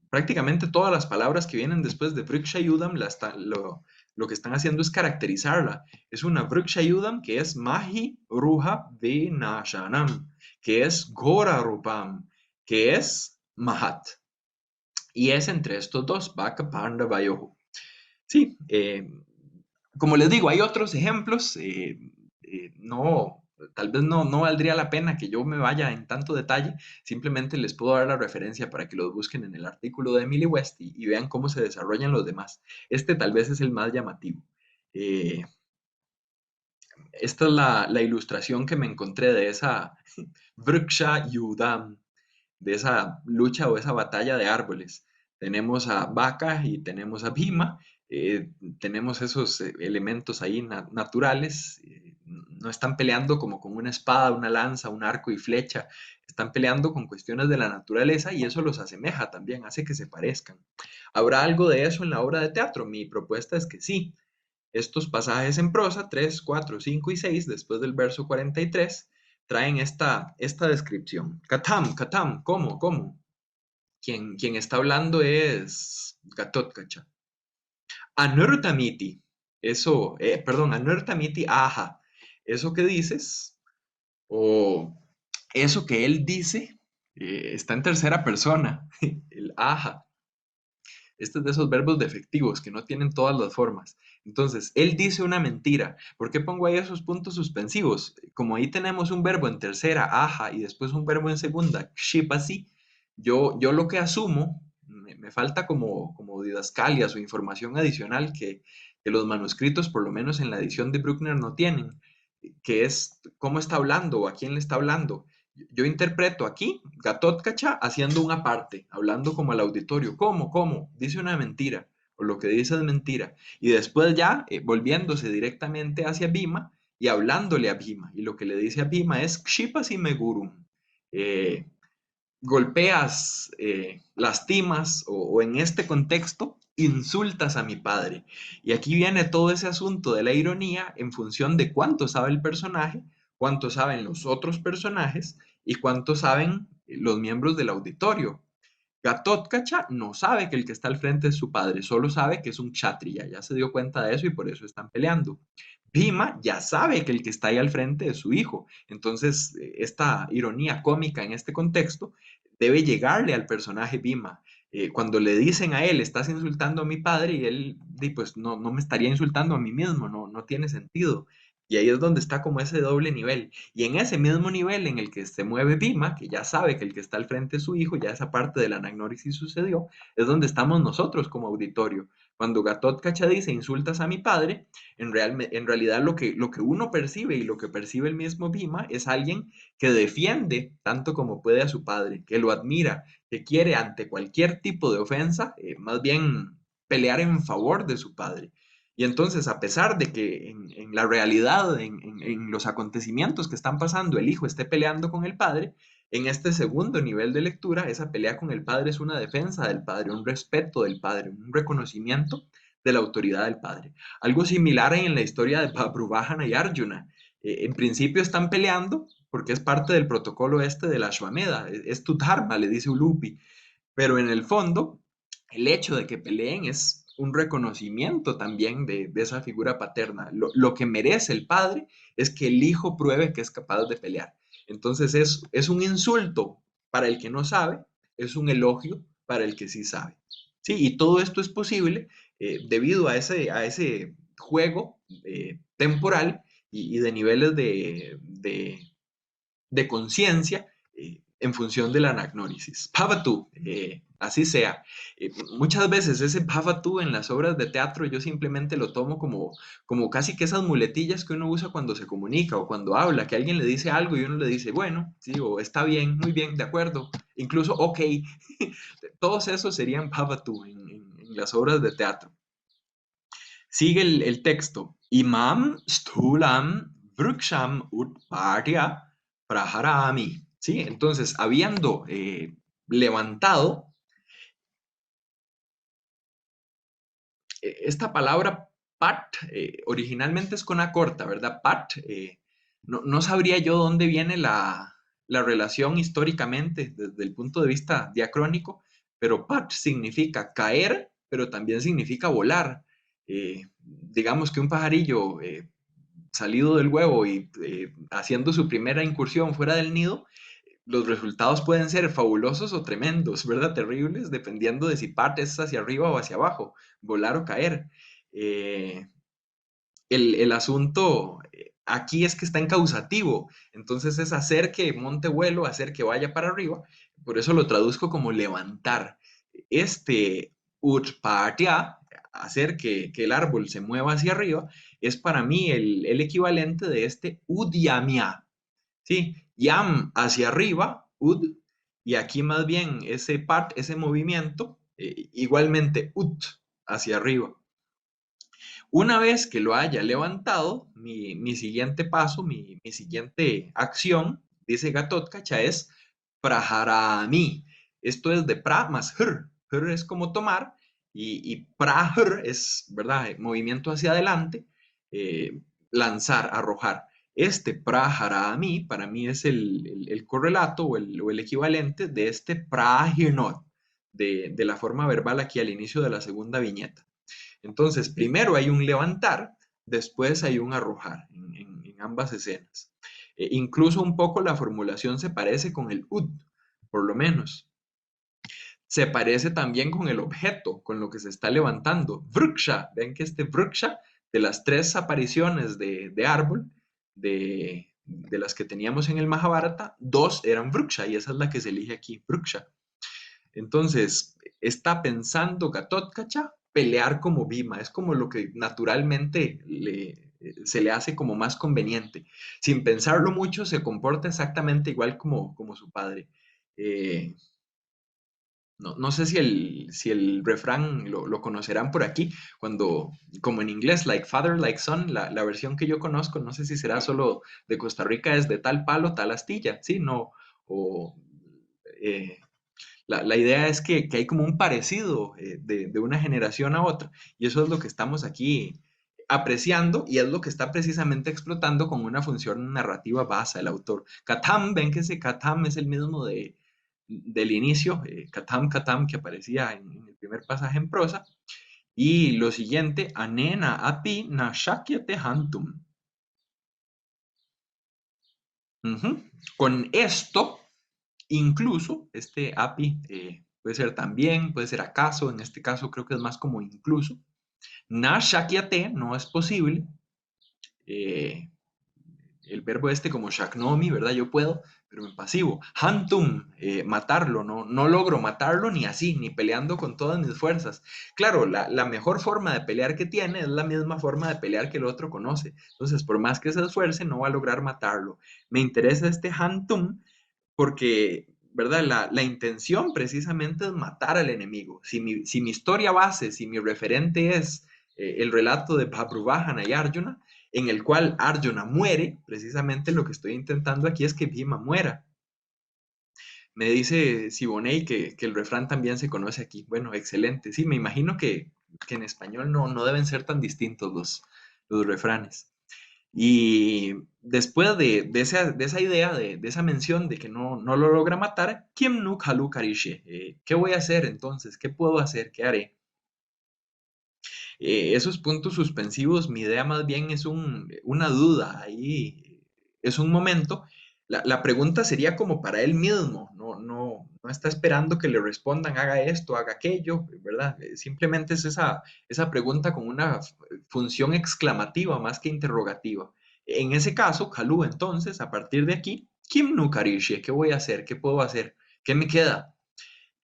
prácticamente todas las palabras que vienen después de Vrikshayudam lo que están haciendo es caracterizarla. Es una Vrikshayudam que es Mahi Ruha Vinashanam, que es Gora Rupam, que es Mahat. Y es entre estos dos, Baka Panda Vayohu. Sí, como les digo, hay otros ejemplos. No, tal vez no valdría la pena que yo me vaya en tanto detalle. Simplemente les puedo dar la referencia para que los busquen en el artículo de Emily West y vean cómo se desarrollan los demás. Este tal vez es el más llamativo. Eh, Esta es la ilustración que me encontré de esa Vriksha Yudam, de esa lucha o esa batalla de árboles. Tenemos a Vaca y tenemos a Bhima, tenemos esos elementos ahí naturales, no están peleando como con una espada, una lanza, un arco y flecha, están peleando con cuestiones de la naturaleza y eso los asemeja también, hace que se parezcan. ¿Habrá algo de eso en la obra de teatro? Mi propuesta es que sí. Estos pasajes en prosa, 3, 4, 5 y 6, después del verso 43, traen esta descripción. Katam, Katam, ¿cómo? ¿Cómo? Quien está hablando es Gatotkacha. Anurtamiti, eso, perdón, Anurtamiti, aha, eso que dices, o eso que él dice, está en tercera persona, el aha. Este es de esos verbos defectivos que no tienen todas las formas. Entonces, él dice una mentira. ¿Por qué pongo ahí esos puntos suspensivos? Como ahí tenemos un verbo en tercera, aja, y después un verbo en segunda, shipasi, yo lo que asumo, me falta como didascalias o información adicional que los manuscritos, por lo menos en la edición de Bruckner, no tienen, que es cómo está hablando o a quién le está hablando. Yo interpreto aquí Gatotkacha haciendo una parte, hablando como al auditorio. ¿Cómo? ¿Cómo? Dice una mentira, o lo que dice es mentira. Y después ya volviéndose directamente hacia Bhima y hablándole a Bhima. Y lo que le dice a Bhima es Kshipasi Megurum. Eh, Golpeas, lastimas o en este contexto insultas a mi padre. Y aquí viene todo ese asunto de la ironía en función de cuánto sabe el personaje, cuánto saben los otros personajes y cuánto saben los miembros del auditorio. Gatotkacha no sabe que el que está al frente es su padre, solo sabe que es un kshatriya, ya se dio cuenta de eso y por eso están peleando. Bhima ya sabe que el que está ahí al frente es su hijo, entonces esta ironía cómica en este contexto debe llegarle al personaje Bhima. Cuando le dicen a él, estás insultando a mi padre, y él, pues no me estaría insultando a mí mismo, no tiene sentido. Y ahí es donde está como ese doble nivel. Y en ese mismo nivel en el que se mueve Bhima, que ya sabe que el que está al frente es su hijo, ya esa parte de la anagnórisis sucedió, es donde estamos nosotros como auditorio. Cuando Gatotkacha dice insultas a mi padre, en realidad lo que uno percibe y lo que percibe el mismo Bhima es alguien que defiende tanto como puede a su padre, que lo admira, que quiere ante cualquier tipo de ofensa, más bien pelear en favor de su padre. Y entonces, a pesar de que en la realidad, en los acontecimientos que están pasando, el hijo esté peleando con el padre, en este segundo nivel de lectura, esa pelea con el padre es una defensa del padre, un respeto del padre, un reconocimiento de la autoridad del padre. Algo similar hay en la historia de Babruvahana y Arjuna. En principio están peleando porque es parte del protocolo este de la Ashwamedha, es tu dharma, le dice Ulupi, pero en el fondo, el hecho de que peleen es un reconocimiento también de esa figura paterna. Lo que merece el padre es que el hijo pruebe que es capaz de pelear. Entonces es un insulto para el que no sabe, es un elogio para el que sí sabe. Sí, y todo esto es posible debido a ese juego temporal y de niveles de conciencia en función de la anagnórisis. Bhavatu, así sea. Muchas veces ese Bhavatu en las obras de teatro yo simplemente lo tomo como casi que esas muletillas que uno usa cuando se comunica o cuando habla, que alguien le dice algo y uno le dice, bueno, sí, o está bien, muy bien, de acuerdo, incluso ok. Todos esos serían Bhavatu en las obras de teatro. Sigue el texto. Imam stulam vruksham utpartya praharami. ¿Sí? Entonces, habiendo levantado, esta palabra pat originalmente es con A corta, ¿verdad? Pat, no sabría yo dónde viene la relación históricamente desde el punto de vista diacrónico, pero pat significa caer, pero también significa volar. Digamos que un pajarillo salido del huevo y haciendo su primera incursión fuera del nido, los resultados pueden ser fabulosos o tremendos, ¿verdad? Terribles, dependiendo de si partes hacia arriba o hacia abajo, volar o caer. Eh, el asunto aquí es que está en causativo, entonces es hacer que monte vuelo, hacer que vaya para arriba, por eso lo traduzco como levantar. Este utpatya, hacer que el árbol se mueva hacia arriba, es para mí el equivalente de este udyamya, ¿sí? Yam hacia arriba, ud, y aquí más bien ese part, ese movimiento, igualmente ut hacia arriba. Una vez que lo haya levantado, mi siguiente paso, mi siguiente acción, dice Gatotkacha, es praharami. Esto es de pra más hr. Hr es como tomar y prahr es, ¿verdad? Movimiento hacia adelante, lanzar, arrojar. Este praharami para mí es el correlato o el equivalente de este prahirnot, de la forma verbal aquí al inicio de la segunda viñeta. Entonces, primero hay un levantar, después hay un arrojar en ambas escenas. Incluso un poco la formulación se parece con el ud, por lo menos. Se parece también con el objeto, con lo que se está levantando. Vriksha, ven que este vriksha, de las tres apariciones de árbol, de las que teníamos en el Mahabharata, dos eran vriksha y esa es la que se elige aquí, vriksha. Entonces, está pensando Gatotkacha pelear como Bhima, es como lo que naturalmente se le hace como más conveniente. Sin pensarlo mucho, se comporta exactamente igual como su padre. Eh, no sé si el refrán lo conocerán por aquí, cuando, como en inglés, like father, like son, la versión que yo conozco, no sé si será solo de Costa Rica, es de tal palo, tal astilla, ¿sí? No, o eh, la idea es que hay como un parecido de una generación a otra, y eso es lo que estamos aquí apreciando y es lo que está precisamente explotando con una función narrativa basa el autor. Katam, ven que ese Katam es el mismo del inicio, Katam Katam que aparecía en el primer pasaje en prosa, y lo siguiente, Anena api na shakyate hantum. Ujú. Con esto, incluso, este API puede ser también, puede ser acaso, en este caso creo que es más como incluso. Na shakyate no es posible. eh, el verbo este como shaknomi, ¿verdad? Yo puedo, pero en pasivo. Hantum, matarlo, no logro matarlo ni así, ni peleando con todas mis fuerzas. Claro, la mejor forma de pelear que tiene es la misma forma de pelear que el otro conoce. Entonces, por más que se esfuerce, no va a lograr matarlo. Me interesa este Hantum porque, ¿verdad? La intención precisamente es matar al enemigo. Si mi historia base, si mi referente es el relato de Bhabruvahana y Arjuna, en el cual Arjuna muere, precisamente lo que estoy intentando aquí es que Bhima muera. Me dice Siboney que el refrán también se conoce aquí. Bueno, excelente. Sí, me imagino que en español no deben ser tan distintos los refranes. Y después de esa idea, de esa mención de que no lo logra matar, Kim Nuk Halu Karishe. ¿Qué voy a hacer entonces? ¿Qué puedo hacer? ¿Qué haré? Esos puntos suspensivos, mi idea más bien es una duda ahí, es un momento. La pregunta sería como para él mismo, no está esperando que le respondan, haga esto, haga aquello, ¿verdad? Simplemente es esa pregunta con una función exclamativa más que interrogativa. En ese caso, Kalú, entonces, a partir de aquí, Kim no Karishi, ¿qué voy a hacer? ¿Qué puedo hacer? ¿Qué me queda?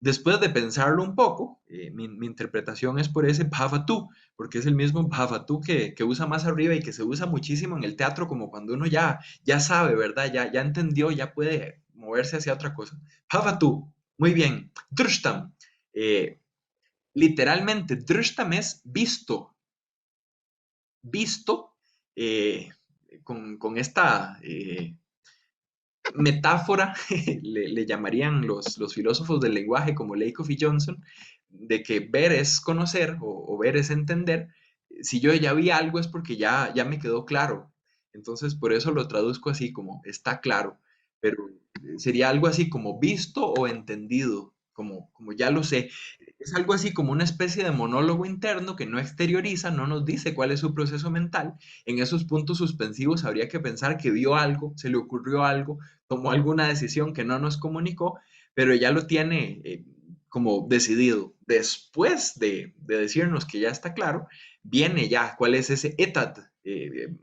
Después de pensarlo un poco, mi interpretación es por ese Bhavatu, porque es el mismo Bhavatu que usa más arriba y que se usa muchísimo en el teatro, como cuando uno ya sabe, ¿verdad? Ya entendió, ya puede moverse hacia otra cosa. Bhavatu, muy bien. Drshtam, eh, literalmente, Drshtam es visto, visto eh, con esta metáfora, le llamarían los filósofos del lenguaje como Lakoff y Johnson, de que ver es conocer o ver es entender. Si yo ya vi algo es porque ya me quedó claro. Entonces, por eso lo traduzco así como está claro, pero sería algo así como visto o entendido, como ya lo sé. Es algo así como una especie de monólogo interno que no exterioriza, no nos dice cuál es su proceso mental. En esos puntos suspensivos habría que pensar que vio algo, se le ocurrió algo, tomó alguna decisión que no nos comunicó, pero ya lo tiene como decidido. Después de decirnos que ya está claro, viene ya cuál es ese etat,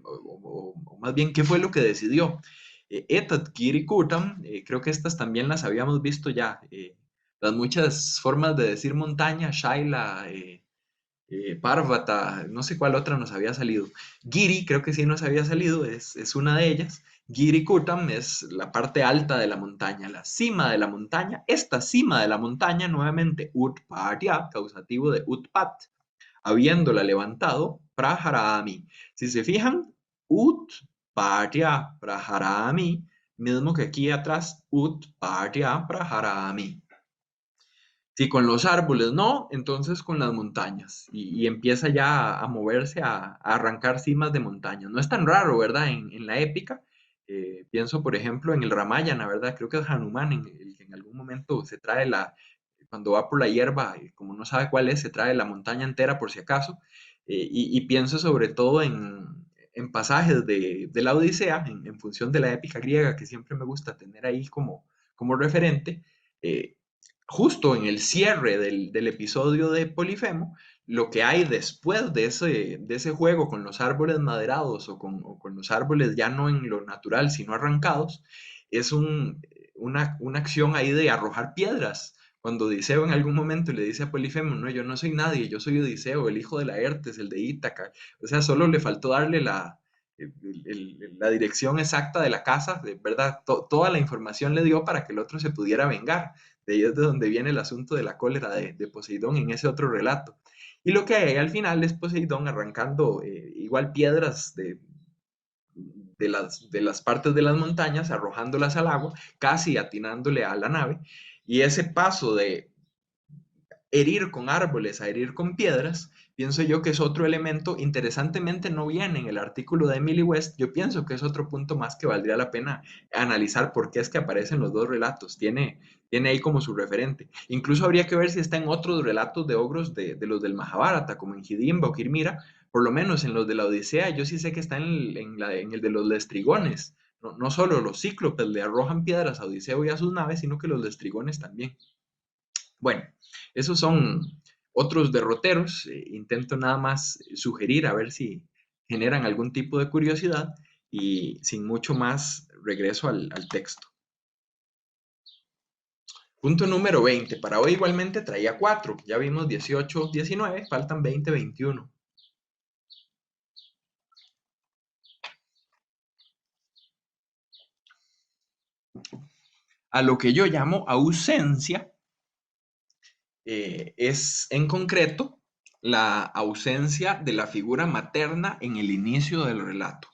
o más bien qué fue lo que decidió. Etat Kirikutam, creo que estas también las habíamos visto ya. Las muchas formas de decir montaña, Shaila, Parvata, no sé cuál otra nos había salido. Giri, creo que sí nos había salido, es una de ellas. Giri Kutam es la parte alta de la montaña, la cima de la montaña. Esta cima de la montaña, nuevamente, Utpatya, causativo de Utpat, habiéndola levantado, Praharami. Si se fijan, Utpatya, Praharami, mismo que aquí atrás, Utpatya, Praharami. Si con los árboles no, entonces con las montañas. Y empieza ya a moverse, a arrancar cimas de montañas. No es tan raro, ¿verdad? En la épica, pienso, por ejemplo, en el Ramayana, ¿verdad? Creo que es Hanuman en el que en algún momento se trae cuando va por la hierba, como no sabe cuál es, se trae la montaña entera por si acaso. Y pienso sobre todo en pasajes de la Odisea, en función de la épica griega, que siempre me gusta tener ahí como referente. eh, Justo en el cierre del episodio de Polifemo, lo que hay después de ese juego con los árboles maderados o con los árboles ya no en lo natural, sino arrancados, es una acción ahí de arrojar piedras. Cuando Odiseo en algún momento le dice a Polifemo, no, yo no soy nadie, yo soy Odiseo, el hijo de Laertes, el de Ítaca. O sea, solo le faltó darle la dirección exacta de la casa, de verdad, toda la información le dio para que el otro se pudiera vengar. De ahí es de donde viene el asunto de la cólera de Poseidón en ese otro relato. Y lo que hay al final es Poseidón arrancando igual piedras de las partes de las montañas, arrojándolas al agua, casi atinándole a la nave. Y ese paso de herir con árboles a herir con piedras, pienso yo que es otro elemento, interesantemente no viene en el artículo de Emily West, yo pienso que es otro punto más que valdría la pena analizar por qué es que aparecen los dos relatos, tiene ahí como su referente. Incluso habría que ver si está en otros relatos de ogros de los del Mahabharata, como en Hidimba o Kirmira, por lo menos en los de la Odisea, yo sí sé que está en el de los lestrigones. No solo los cíclopes le arrojan piedras a Odiseo y a sus naves, sino que los lestrigones también. Bueno, esos son otros derroteros. Intento nada más sugerir a ver si generan algún tipo de curiosidad y sin mucho más regreso al texto. Punto número 20. Para hoy igualmente traía 4. Ya vimos 18, 19, faltan 20, 21. A lo que yo llamo ausencia es en concreto la ausencia de la figura materna en el inicio del relato.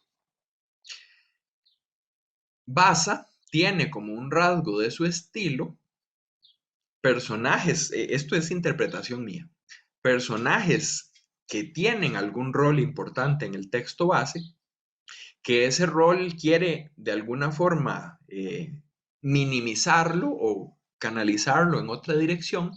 Basa tiene como un rasgo de su estilo personajes, esto es interpretación mía, personajes que tienen algún rol importante en el texto base, que ese rol quiere de alguna forma minimizarlo o canalizarlo en otra dirección,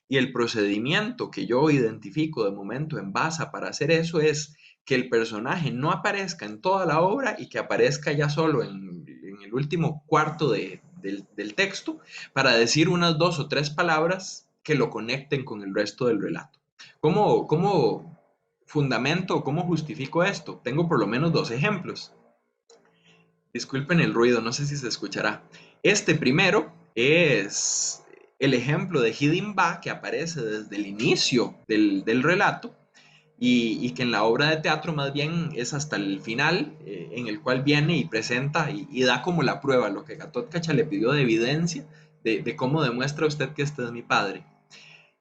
Y el procedimiento que yo identifico de momento en Baza para hacer eso es que el personaje no aparezca en toda la obra y que aparezca ya solo en el último cuarto del texto para decir unas 2 o 3 palabras que lo conecten con el resto del relato. ¿Cómo fundamento, cómo justifico esto? Tengo por lo menos 2 ejemplos. Disculpen el ruido, no sé si se escuchará. Este primero es el ejemplo de Hidimba que aparece desde el inicio del relato y que en la obra de teatro más bien es hasta el final, en el cual viene y presenta y da como la prueba, lo que Gatotkacha le pidió de evidencia de cómo demuestra usted que este es mi padre.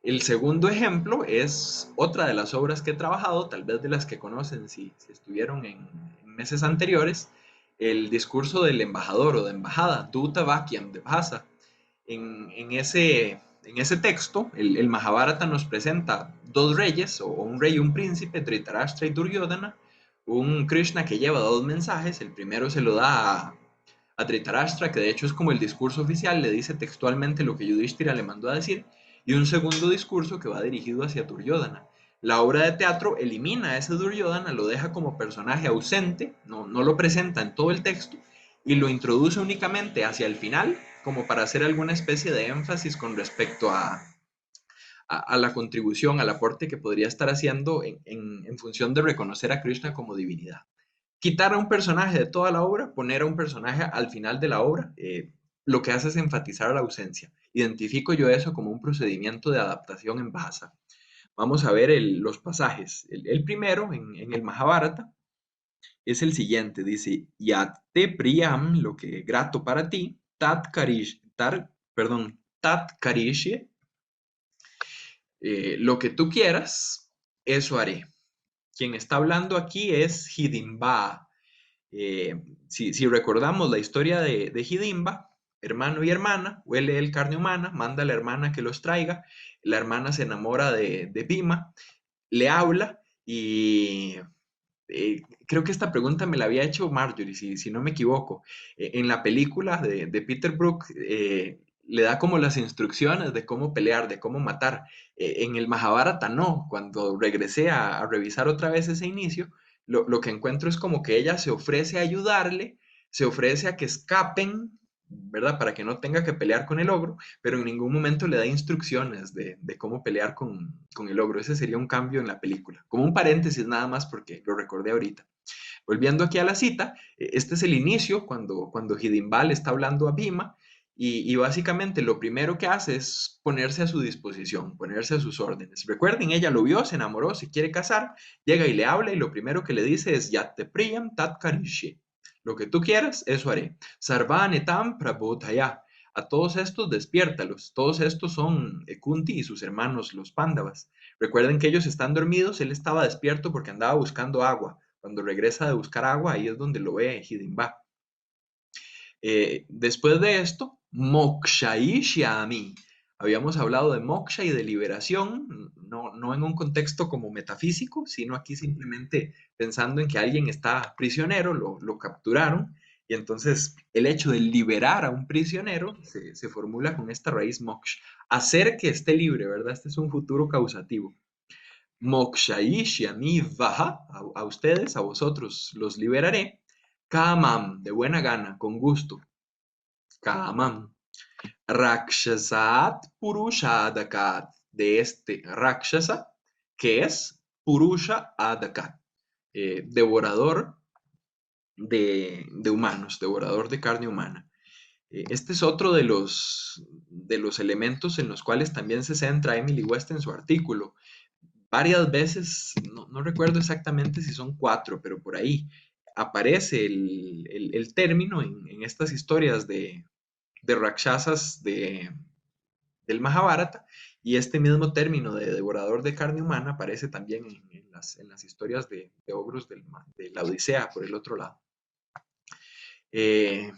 El segundo ejemplo es otra de las obras que he trabajado, tal vez de las que conocen si estuvieron en meses anteriores, el discurso del embajador o de embajada, Duta Vakyam de Bhasa. En ese texto, el Mahabharata nos presenta 2 reyes, o un rey y un príncipe, Dhritarashtra y Duryodhana, un Krishna que lleva 2 mensajes, el primero se lo da a Dhritarashtra, que de hecho es como el discurso oficial, le dice textualmente lo que Yudhishthira le mandó a decir, y un segundo discurso que va dirigido hacia Duryodhana. La obra de teatro elimina a ese Duryodhana, lo deja como personaje ausente, no lo presenta en todo el texto, y lo introduce únicamente hacia el final, como para hacer alguna especie de énfasis con respecto a la contribución, al aporte que podría estar haciendo en función de reconocer a Krishna como divinidad. Quitar a un personaje de toda la obra, poner a un personaje al final de la obra, lo que hace es enfatizar la ausencia. Identifico yo eso como un procedimiento de adaptación en Bhasa. Vamos a ver los pasajes. El primero, en el Mahabharata, es el siguiente. Dice, Yate Priyam, lo que grato para ti, Tat Karishye, lo que tú quieras, eso haré. Quien está hablando aquí es Hidimba. Si recordamos la historia de Hidimba, hermano y hermana, huele el carne humana, manda a la hermana que los traiga, la hermana se enamora de Bhima, le habla y creo que esta pregunta me la había hecho Marjorie, si no me equivoco. En la película de Peter Brook le da como las instrucciones de cómo pelear, de cómo matar. En el Mahabharata no, cuando regresé a revisar otra vez ese inicio, lo que encuentro es como que ella se ofrece a ayudarle, se ofrece a que escapen, ¿verdad? Para que no tenga que pelear con el ogro, pero en ningún momento le da instrucciones de cómo pelear con el ogro. Ese sería un cambio en la película. Como un paréntesis nada más porque lo recordé ahorita. Volviendo aquí a la cita, este es el inicio cuando Hidimbal está hablando a Bhima y básicamente lo primero que hace es ponerse a su disposición, ponerse a sus órdenes. Recuerden, ella lo vio, se enamoró, se quiere casar, llega y le habla y lo primero que le dice es Yat te priyam tat karishi. Lo que tú quieras, eso haré. Sarvanetam prabodhaya. A todos estos despiértalos. Todos estos son Kunti y sus hermanos, los Pándavas. Recuerden que ellos están dormidos, él estaba despierto porque andaba buscando agua. Cuando regresa de buscar agua, ahí es donde lo ve Hidimba. Después de esto, Mokshaishyami. Habíamos hablado de moksha y de liberación, no en un contexto como metafísico, sino aquí simplemente pensando en que alguien está prisionero, lo capturaron, y entonces el hecho de liberar a un prisionero se formula con esta raíz moksha, hacer que esté libre, ¿verdad? Este es un futuro causativo. Mokshaishyami vaha, a ustedes, a vosotros los liberaré. Kamam, de buena gana, con gusto. Kamam. Rakshasat Purusha Adakat, de este Rakshasa, que es Purusha Adakat, devorador de humanos, devorador de carne humana. Este es otro de los elementos en los cuales también se centra Emily West en su artículo. Varias veces, no recuerdo exactamente si son 4, pero por ahí aparece el término en estas historias de Rakshasas del Mahabharata, y este mismo término de devorador de carne humana aparece también en las historias de ogros de la Odisea, por el otro lado. Eh,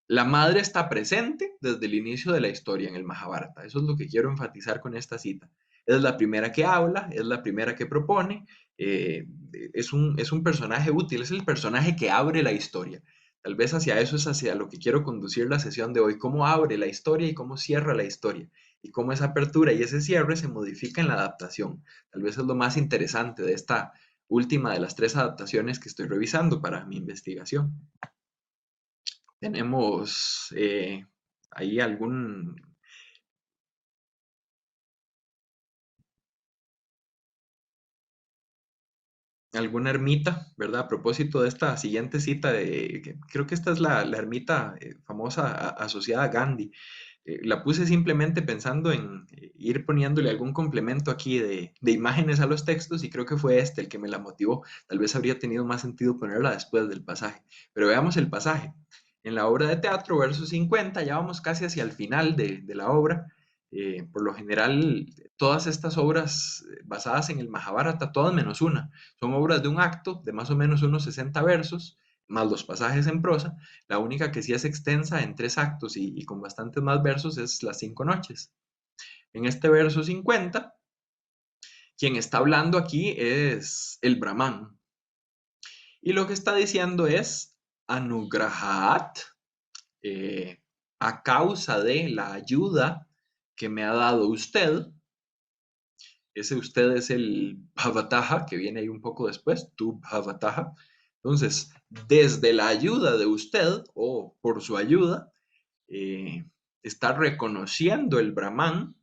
la madre está presente desde el inicio de la historia en el Mahabharata. Eso es lo que quiero enfatizar con esta cita. Es la primera que habla, es la primera que propone, es un personaje útil, es el personaje que abre la historia. Tal vez hacia eso es hacia lo que quiero conducir la sesión de hoy, cómo abre la historia y cómo cierra la historia. y cómo esa apertura y ese cierre se modifica en la adaptación. Tal vez es lo más interesante de esta última de las tres adaptaciones que estoy revisando para mi investigación. Tenemos ahí alguna ermita, ¿verdad? A propósito de esta siguiente cita, creo que esta es la ermita famosa asociada a Gandhi. La puse simplemente pensando en ir poniéndole algún complemento aquí de imágenes a los textos y creo que fue este el que me la motivó. Tal vez habría tenido más sentido ponerla después del pasaje. Pero veamos el pasaje. En la obra de teatro, verso 50, ya vamos casi hacia el final de la obra. Por lo general, todas estas obras basadas en el Mahabharata, todas menos una, son obras de un acto de más o menos unos 60 versos, más los pasajes en prosa. La única que sí es extensa en tres actos y con bastantes más versos es Las cinco noches. En este verso 50, quien está hablando aquí es el Brahman. Y lo que está diciendo es Anugrahat, eh, a causa de la ayuda que me ha dado usted. Ese usted es el Bhavataha, que viene ahí un poco después, tu Bhavataha. Entonces, desde la ayuda de usted o por su ayuda, eh, está reconociendo el Brahman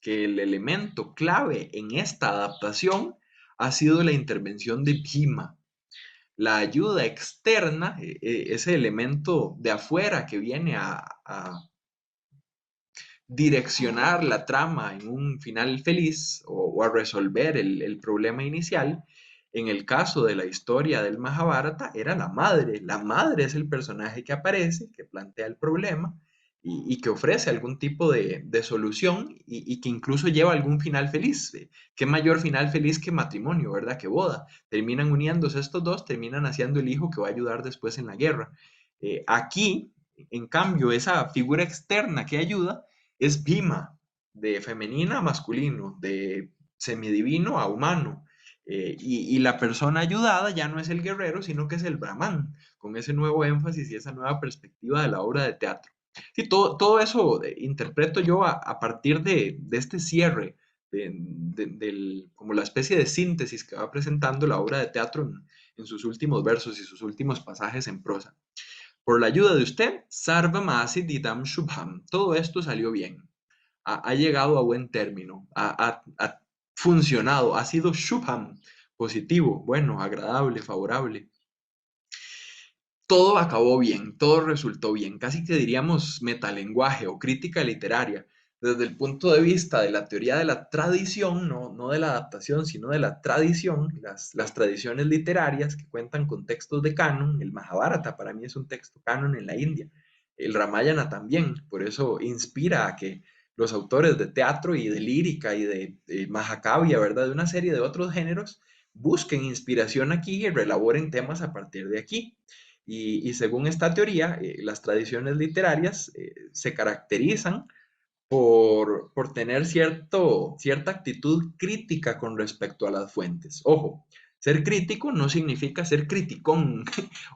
que el elemento clave en esta adaptación ha sido la intervención de Bhima. La ayuda externa, ese elemento de afuera que viene a direccionar la trama en un final feliz o a resolver el problema inicial, en el caso de la historia del Mahabharata, era la madre. La madre es el personaje que aparece, que plantea el problema y que ofrece algún tipo de solución y que incluso lleva algún final feliz. ¿Qué mayor final feliz que matrimonio, verdad? Que boda. Terminan uniéndose estos dos, terminan haciendo el hijo que va a ayudar después en la guerra. Aquí, en cambio, esa figura externa que ayuda es Bhima, de femenina a masculino, de semidivino a humano. Y la persona ayudada ya no es el guerrero, sino que es el Brahman, con ese nuevo énfasis y esa nueva perspectiva de la obra de teatro. Sí, todo eso interpreto yo a partir de este cierre, como la especie de síntesis que va presentando la obra de teatro en sus últimos versos y sus últimos pasajes en prosa. Por la ayuda de usted, Sarva Masi Didam Shubham. Todo esto salió bien. Ha llegado a buen término. Ha funcionado. Ha sido Shubham. Positivo, bueno, agradable, favorable. Todo acabó bien, todo resultó bien, casi que diríamos metalenguaje o crítica literaria, desde el punto de vista de la teoría de la tradición, no de la adaptación, sino de la tradición, las tradiciones literarias que cuentan con textos de canon. El Mahabharata para mí es un texto canon en la India, el Ramayana también, por eso inspira a que los autores de teatro y de lírica y de Mahakavya, ¿verdad? De una serie de otros géneros, busquen inspiración aquí y relaboren temas a partir de aquí. Y según esta teoría, las tradiciones literarias se caracterizan por tener cierta actitud crítica con respecto a las fuentes. Ojo, ser crítico no significa ser criticón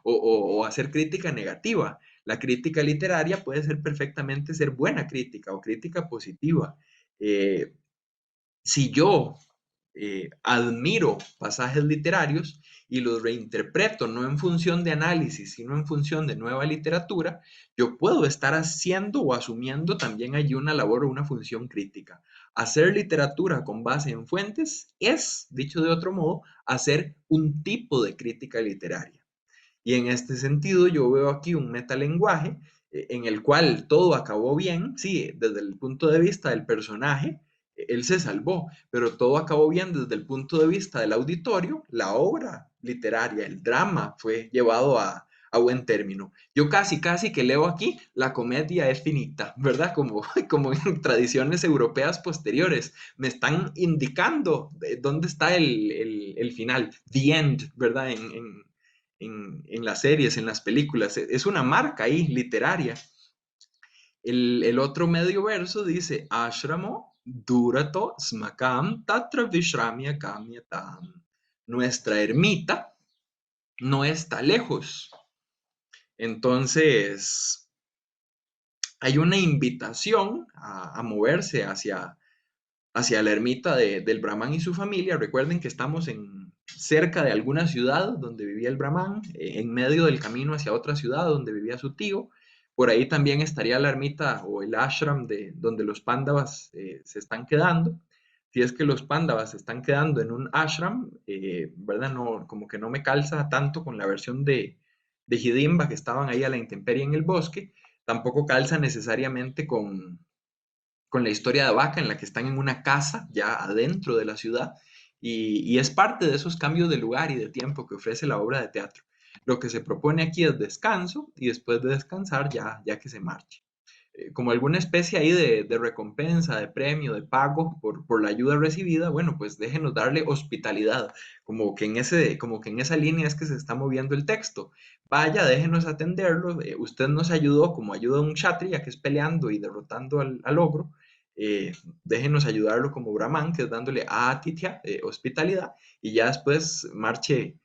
o hacer crítica negativa. La crítica literaria puede ser perfectamente ser buena crítica o crítica positiva. Eh, si yo admiro pasajes literarios y los reinterpreto no en función de análisis, sino en función de nueva literatura, yo puedo estar haciendo o asumiendo también allí una labor o una función crítica. Hacer literatura con base en fuentes es, dicho de otro modo, hacer un tipo de crítica literaria. Y en este sentido yo veo aquí un metalenguaje en el cual todo acabó bien, sí, desde el punto de vista del personaje, él se salvó, pero todo acabó bien desde el punto de vista del auditorio, la obra literaria, el drama fue llevado a buen término. Yo casi que leo aquí, la comedia es finita, ¿verdad? Como en tradiciones europeas posteriores, me están indicando dónde está el final, the end, ¿verdad? En las series, en las películas. Es una marca ahí literaria. El otro medio verso dice, Ashramo durato smakam tatra vishramya kamyatam. Nuestra ermita no está lejos. Entonces, hay una invitación a moverse hacia la ermita del Brahman y su familia. Recuerden que estamos cerca de alguna ciudad donde vivía el Brahman, en medio del camino hacia otra ciudad donde vivía su tío. Por ahí también estaría la ermita o el ashram donde los pándavas se están quedando. Si es que los pándavas se están quedando en un ashram, ¿verdad? No, como que no me calza tanto con la versión de Hidimba, que estaban ahí a la intemperie en el bosque. Tampoco calza necesariamente con la historia de Vaca, en la que están en una casa ya adentro de la ciudad, y es parte de esos cambios de lugar y de tiempo que ofrece la obra de teatro. Lo que se propone aquí es descanso, y después de descansar ya que se marche. Como alguna especie ahí de recompensa, de premio, de pago por la ayuda recibida, bueno, pues déjenos darle hospitalidad, como que en esa línea es que se está moviendo el texto. Vaya, déjenos atenderlo, usted nos ayudó como ayuda a un kshatriya que es peleando y derrotando al ogro, déjenos ayudarlo como Brahman, que es dándole a Atitya, hospitalidad, y ya después marche,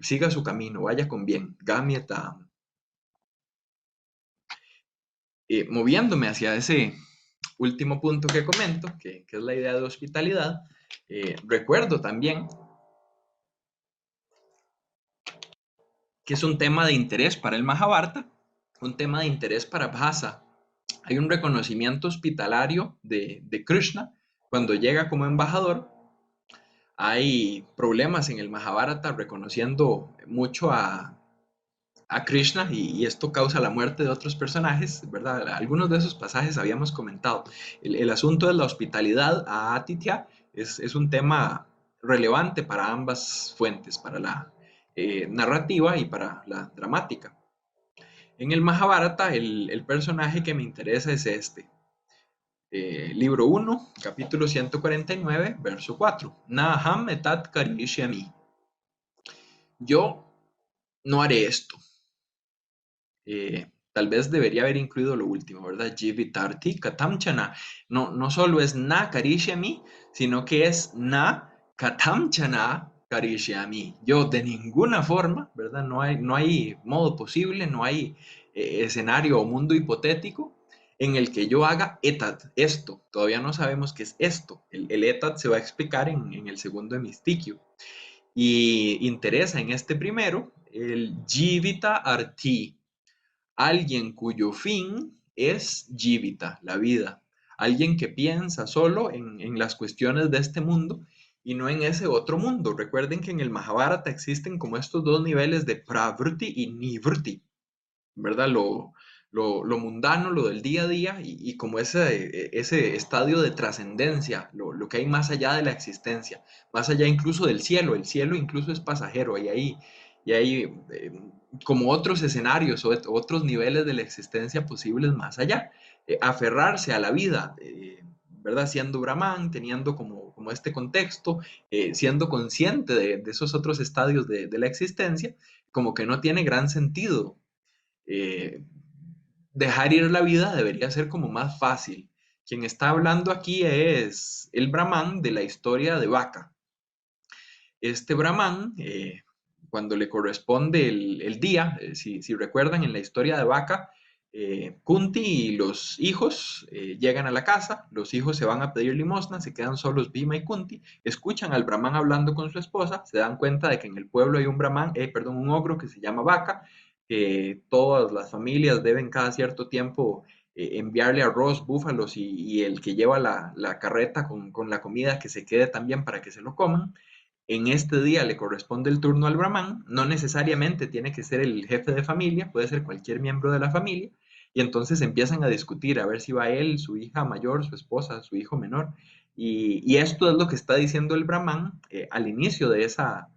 siga su camino, vaya con bien, Gamyata, moviéndome hacia ese último punto que comento, que es la idea de hospitalidad. Recuerdo también que es un tema de interés para el Mahabharata, un tema de interés para Bhasa. Hay un reconocimiento hospitalario de Krishna cuando llega como embajador. Hay problemas en el Mahabharata reconociendo mucho a Krishna, y esto causa la muerte de otros personajes, ¿verdad? Algunos de esos pasajes habíamos comentado. El asunto de la hospitalidad a Atitya es un tema relevante para ambas fuentes, para la narrativa y para la dramática. En el Mahabharata, el personaje que me interesa es este. Libro 1, capítulo 149, verso 4. Naham etat karishyami. Yo no haré esto. Tal vez debería haber incluido lo último, ¿verdad? Jivitarti katamchana. No, no solo es na karishyami, sino que es na katamchana karishyami. Yo de ninguna forma, ¿verdad? No hay modo posible, no hay escenario o mundo hipotético en el que yo haga etat, esto. Todavía no sabemos qué es esto. El etat se va a explicar en el segundo hemistiquio. Y interesa en este primero el jivita arti, alguien cuyo fin es jivita, la vida, alguien que piensa solo en las cuestiones de este mundo y no en ese otro mundo. Recuerden que en el Mahabharata existen como estos dos niveles de pravritti y nivritti, ¿verdad? Lo mundano, lo del día a día, y como ese estadio de trascendencia, lo que hay más allá de la existencia, más allá incluso del cielo. El cielo incluso es pasajero, y hay como otros escenarios o otros niveles de la existencia posibles más allá. Aferrarse a la vida, ¿verdad? Siendo Brahman, teniendo como este contexto, siendo consciente de esos otros estadios de la existencia, como que no tiene gran sentido. eh, Dejar ir la vida debería ser como más fácil. Quien está hablando aquí es el Brahman de la historia de Vaca. Este Brahman, cuando le corresponde el día, si recuerdan en la historia de Vaca, Kunti y los hijos llegan a la casa, los hijos se van a pedir limosna, se quedan solos Bhima y Kunti, escuchan al Brahman hablando con su esposa, se dan cuenta de que en el pueblo hay un Brahman, perdón, un ogro que se llama Vaca, que todas las familias deben cada cierto tiempo enviarle arroz, búfalos, y el que lleva la carreta con la comida que se quede también para que se lo coman. En este día le corresponde el turno al Brahman, no necesariamente tiene que ser el jefe de familia, puede ser cualquier miembro de la familia, y entonces empiezan a discutir a ver si va él, su hija mayor, su esposa, su hijo menor, y esto es lo que está diciendo el Brahman al inicio de esa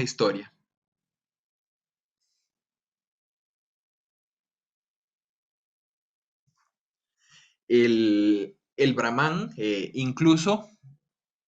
historia. El Brahman incluso,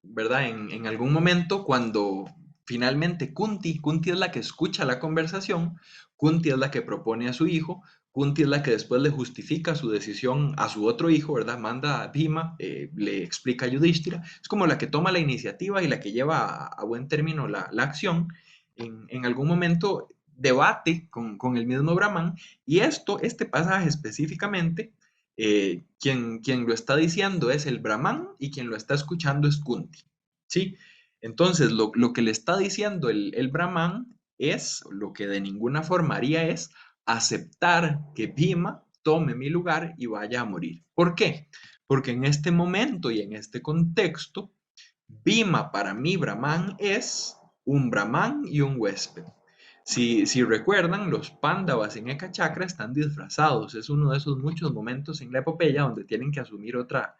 ¿verdad? En algún momento, cuando finalmente Kunti es la que escucha la conversación, Kunti es la que propone a su hijo, Kunti es la que después le justifica su decisión a su otro hijo, ¿verdad? Manda a Bhima, le explica a Yudhishthira, es como la que toma la iniciativa y la que lleva a buen término la acción. En algún momento debate con el mismo Brahman, y este pasaje específicamente, quien lo está diciendo es el Brahman y quien lo está escuchando es Kunti, ¿sí? Entonces, lo que le está diciendo el Brahman es, lo que de ninguna forma haría es aceptar que Bhima tome mi lugar y vaya a morir. ¿Por qué? Porque en este momento y en este contexto, Bhima para mí, Brahman, es un Brahman y un huésped. Si recuerdan, los Pándavas en Eka Chakra están disfrazados. Es uno de esos muchos momentos en la epopeya donde tienen que asumir otra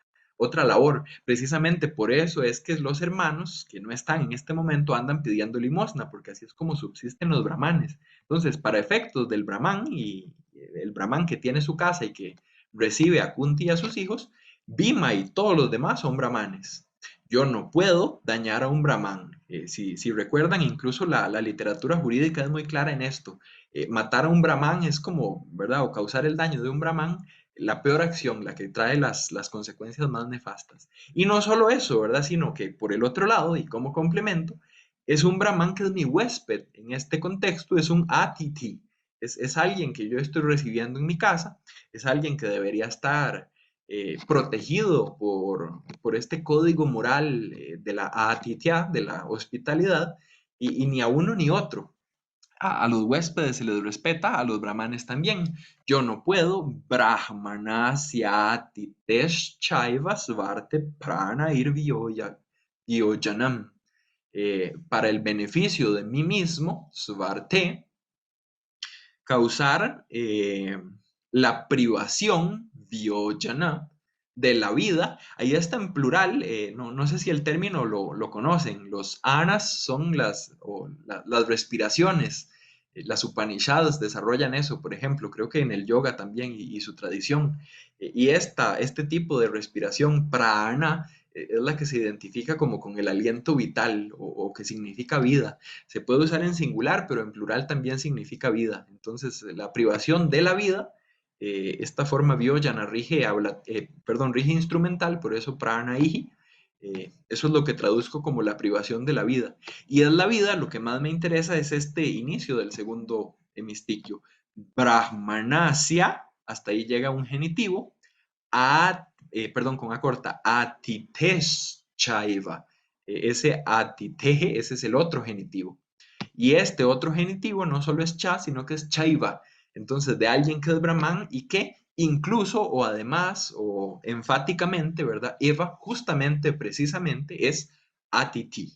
labor. Precisamente por eso es que los hermanos que no están en este momento andan pidiendo limosna, porque así es como subsisten los brahmanes. Entonces, para efectos del brahman y el brahman que tiene su casa y que recibe a Kunti y a sus hijos, Bhima y todos los demás son brahmanes. Yo no puedo dañar a un brahman. Si recuerdan, incluso la literatura jurídica es muy clara en esto. Matar a un brahman es como, ¿verdad? O causar el daño de un brahman, la peor acción, la que trae las consecuencias más nefastas. Y no solo eso, ¿verdad? Sino que por el otro lado, y como complemento, es un brahman que es mi huésped. En este contexto es un atiti. Es alguien que yo estoy recibiendo en mi casa, es alguien que debería estar protegido por este código moral de la atitya, de la hospitalidad, y ni a uno ni otro. A los huéspedes se les respeta, a los brahmanes también. Yo no puedo, brahmanasya atitesh chaiva svarte prana ir vyojanam. Para el beneficio de mí mismo, svarte, causar la privación, vyojana, de la vida. Ahí está en plural, no sé si el término lo conocen. Los anas son las respiraciones. Las Upanishads desarrollan eso, por ejemplo, creo que en el yoga también y su tradición. Y este tipo de respiración, prana, es la que se identifica como con el aliento vital o que significa vida. Se puede usar en singular, pero en plural también significa vida. Entonces, la privación de la vida, esta forma vyojana rige instrumental, por eso prana iji, eso es lo que traduzco como la privación de la vida. Y es la vida, lo que más me interesa es este inicio del segundo hemistiquio. Brahmanasya, hasta ahí llega un genitivo, perdón, con A corta, atitesh chaiva. Ese atiteje, ese es el otro genitivo. Y este otro genitivo no solo es cha, sino que es chaiva. Entonces, de alguien que es brahman y que incluso o además o enfáticamente, ¿verdad? Eva justamente, precisamente es atiti,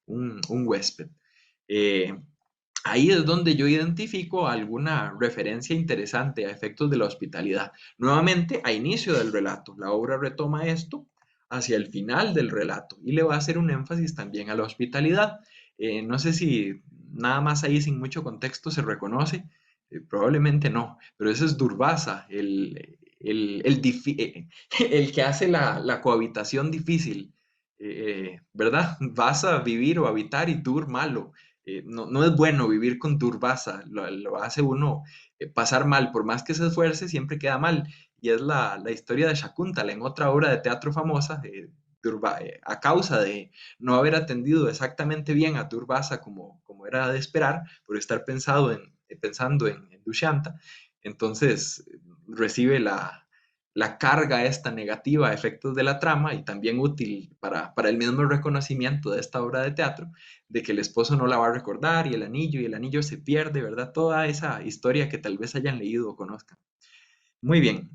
un huésped. Eh, Ahí es donde yo identifico alguna referencia interesante a efectos de la hospitalidad. Nuevamente, a inicio del relato, la obra retoma esto hacia el final del relato y le va a hacer un énfasis también a la hospitalidad. No sé si nada más ahí sin mucho contexto se reconoce, probablemente no, pero ese es Durvasa, el que hace la cohabitación difícil, ¿verdad? Vas a vivir o habitar y Dur malo. No es bueno vivir con Durvasa, lo hace uno pasar mal, por más que se esfuerce, siempre queda mal. Y es la historia de Shakuntala, en otra obra de teatro famosa, a causa de no haber atendido exactamente bien a Durvasa como era de esperar, por estar pensando en Dushyanta, entonces recibe la carga esta negativa a efectos de la trama y también útil para el mismo reconocimiento de esta obra de teatro, de que el esposo no la va a recordar y el anillo se pierde, ¿verdad? Toda esa historia que tal vez hayan leído o conozcan. Muy bien,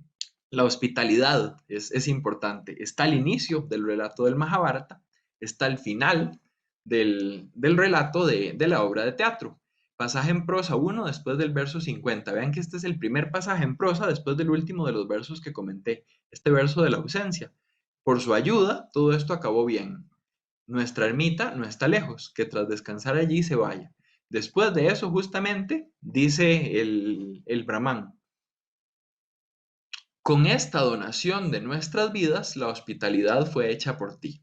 la hospitalidad es importante. Está al inicio del relato del Mahabharata, está al final del relato de la obra de teatro. Pasaje en prosa 1 después del verso 50. Vean que este es el primer pasaje en prosa después del último de los versos que comenté, este verso de la ausencia. Por su ayuda, todo esto acabó bien. Nuestra ermita no está lejos, que tras descansar allí se vaya. Después de eso, justamente, dice el Brahman, con esta donación de nuestras vidas, la hospitalidad fue hecha por ti.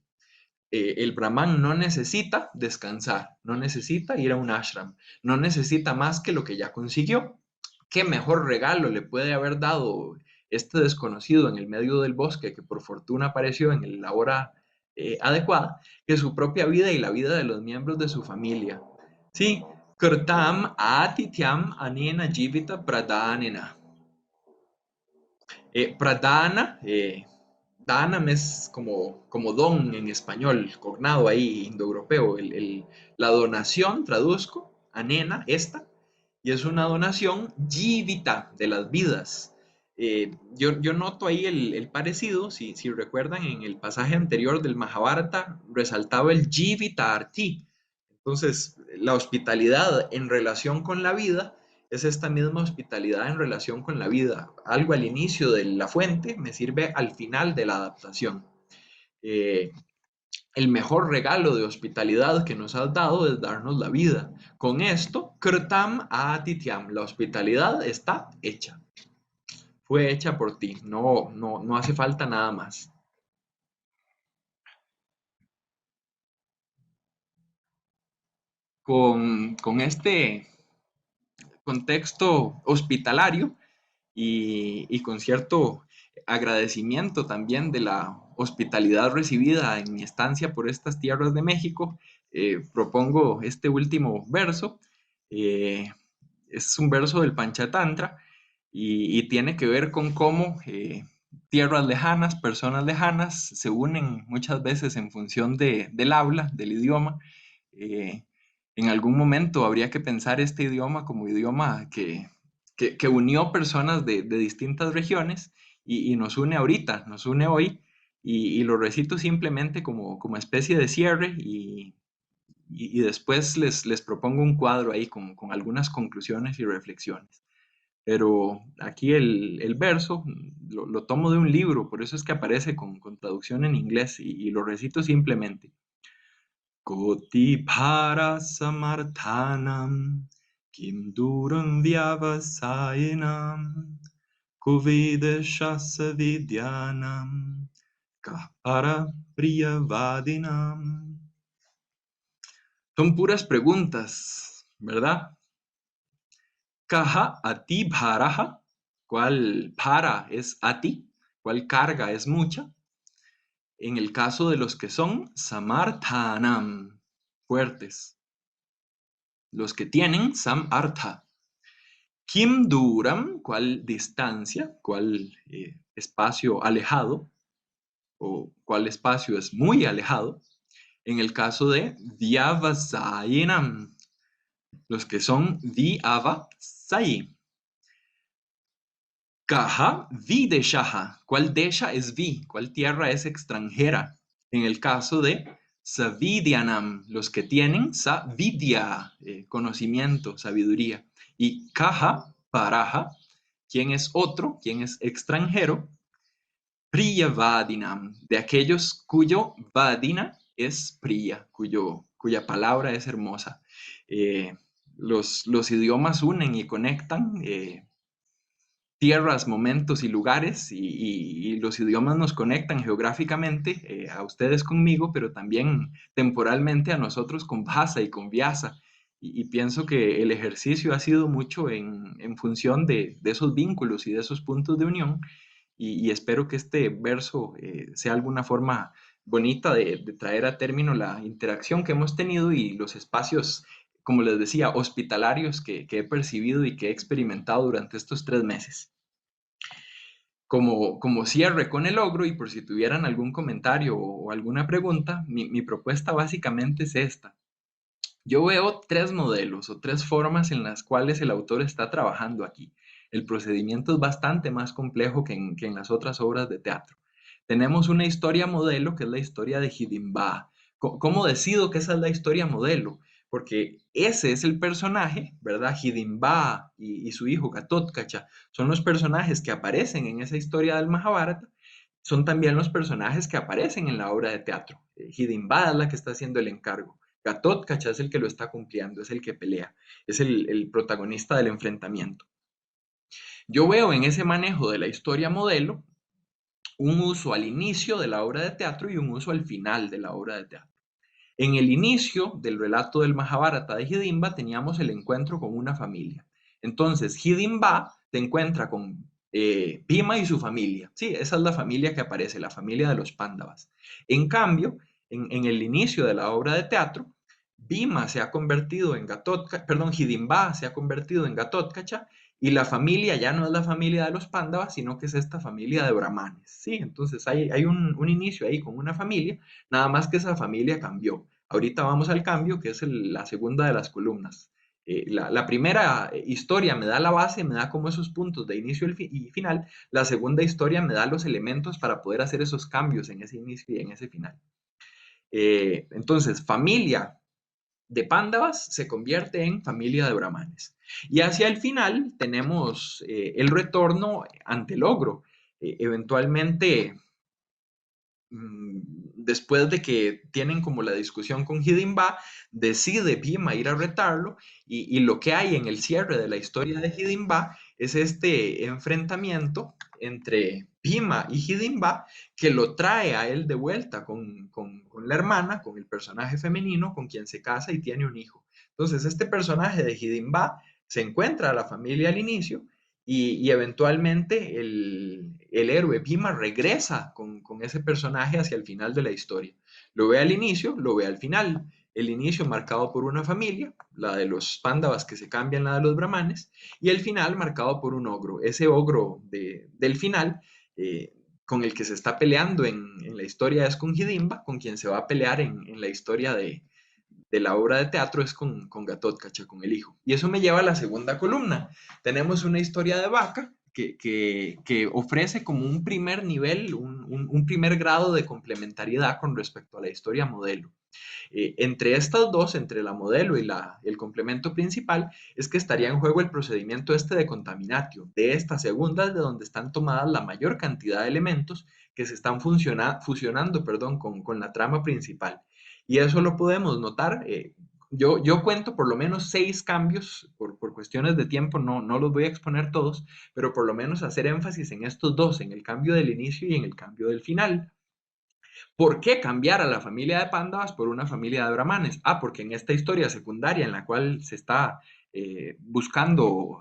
El Brahman no necesita descansar, no necesita ir a un ashram, no necesita más que lo que ya consiguió. ¿Qué mejor regalo le puede haber dado este desconocido en el medio del bosque que por fortuna apareció en la hora adecuada que su propia vida y la vida de los miembros de su familia? Sí, Kirtam Atityam Anena Jivita Pradhanena. Pradhana, Dhanam es como don en español, cognado ahí, indoeuropeo. La donación, traduzco, anena, esta, y es una donación jivita, de las vidas. Yo noto ahí el parecido, si recuerdan, en el pasaje anterior del Mahabharata, resaltaba el jivita arti. Entonces, la hospitalidad en relación con la vida es esta misma hospitalidad en relación con la vida. Algo al inicio de la fuente me sirve al final de la adaptación. Eh, el mejor regalo de hospitalidad que nos has dado es darnos la vida. Con esto, Krtam Atitiam, la hospitalidad está hecha. Fue hecha por ti, no hace falta nada más. Con este contexto hospitalario, y con cierto agradecimiento también de la hospitalidad recibida en mi estancia por estas tierras de México, propongo este último verso. Eh, es un verso del Panchatantra y tiene que ver con cómo tierras lejanas, personas lejanas, se unen muchas veces en función del habla, del idioma. Eh, en algún momento habría que pensar este idioma como idioma que unió personas de distintas regiones y nos une ahorita, nos une hoy, y lo recito simplemente como especie de cierre y después les propongo un cuadro ahí con algunas conclusiones y reflexiones. Pero aquí el verso lo tomo de un libro, por eso es que aparece con traducción en inglés y lo recito simplemente. Koti para samarthanam kim duram vyavasayanam kuvedashasa vidyanam kapara priyavadinam. Son puras preguntas, ¿verdad? Kaha ati bharaha, ¿cuál para es a ti? ¿Cuál carga es mucha? En el caso de los que son samarthanam, fuertes. Los que tienen samartha. Kim duram, ¿cuál distancia? ¿Cuál espacio alejado? ¿O cuál espacio es muy alejado? En el caso de vyavasayanam, los que son vyavasayi. Kaha videshaha, ¿cuál desha es vi? ¿Cuál tierra es extranjera? En el caso de savidyanam, los que tienen savidya, conocimiento, sabiduría. Y kaha, paraha, ¿quién es otro? ¿Quién es extranjero? Priyavadinam, de aquellos cuyo vadina es priya, cuya palabra es hermosa. Los idiomas unen y conectan tierras, momentos y lugares, y los idiomas nos conectan geográficamente a ustedes conmigo, pero también temporalmente a nosotros con Bhasa y con Vyasa. Y pienso que el ejercicio ha sido mucho en función de esos vínculos y de esos puntos de unión, y espero que este verso sea alguna forma bonita de traer a término la interacción que hemos tenido y los espacios, como les decía, hospitalarios que he percibido y que he experimentado durante estos 3 meses. Como cierre con el logro, y por si tuvieran algún comentario o alguna pregunta, mi propuesta básicamente es esta. Yo veo 3 modelos o 3 formas en las cuales el autor está trabajando aquí. El procedimiento es bastante más complejo que en las otras obras de teatro. Tenemos una historia modelo, que es la historia de Hidimba. ¿Cómo decido que esa es la historia modelo? Porque ese es el personaje, ¿verdad? Hidimba y su hijo Gatotkacha son los personajes que aparecen en esa historia del Mahabharata. Son también los personajes que aparecen en la obra de teatro. Hidimba es la que está haciendo el encargo. Gatotkacha es el que lo está cumpliendo, es el que pelea, es el protagonista del enfrentamiento. Yo veo en ese manejo de la historia modelo un uso al inicio de la obra de teatro y un uso al final de la obra de teatro. En el inicio del relato del Mahabharata de Hidimba teníamos el encuentro con una familia. Entonces, Hidimba se encuentra con Bhima y su familia. Sí, esa es la familia que aparece, la familia de los Pándavas. En cambio, en el inicio de la obra de teatro, Bhima se ha convertido en perdón, Hidimba se ha convertido en Gatotkacha, y la familia ya no es la familia de los Pándavas, sino que es esta familia de brahmanes, ¿sí? Entonces hay un inicio ahí con una familia, nada más que esa familia cambió. Ahorita vamos al cambio, que es la segunda de las columnas. La primera historia me da la base, me da como esos puntos de inicio y final. La segunda historia me da los elementos para poder hacer esos cambios en ese inicio y en ese final. Entonces, familia de Pándavas se convierte en familia de brahmanes. Y hacia el final tenemos el retorno ante el ogro. Eventualmente, después de que tienen como la discusión con Hidimba, decide Bhima ir a retarlo, y lo que hay en el cierre de la historia de Hidimba es este enfrentamiento entre Bhima y Hidimba, que lo trae a él de vuelta con la hermana, con el personaje femenino, con quien se casa y tiene un hijo. Entonces, este personaje de Hidimba se encuentra a la familia al inicio, y eventualmente el héroe Bhima regresa con ese personaje hacia el final de la historia. Lo ve al inicio, lo ve al final. El inicio marcado por una familia, la de los Pándavas que se cambian, la de los brahmanes, y el final marcado por un ogro. Ese ogro del final, con el que se está peleando en la historia, es con Hidimba, con quien se va a pelear en la historia de la obra de teatro, es con Gatotkacha, con el hijo. Y eso me lleva a la segunda columna. Tenemos una historia de vaca que ofrece como un primer nivel, un primer grado de complementariedad con respecto a la historia modelo. Entre estas dos, entre la modelo y el complemento principal, es que estaría en juego el procedimiento este de contaminatio, de esta segunda, de donde están tomadas la mayor cantidad de elementos que se están fusionando, perdón, con la trama principal. Y eso lo podemos notar. Yo cuento por lo menos 6 cambios, por cuestiones de tiempo, no los voy a exponer todos, pero por lo menos hacer énfasis en estos dos, en el cambio del inicio y en el cambio del final. ¿Por qué cambiar a la familia de Pándavas por una familia de brahmanes? Porque en esta historia secundaria en la cual se está buscando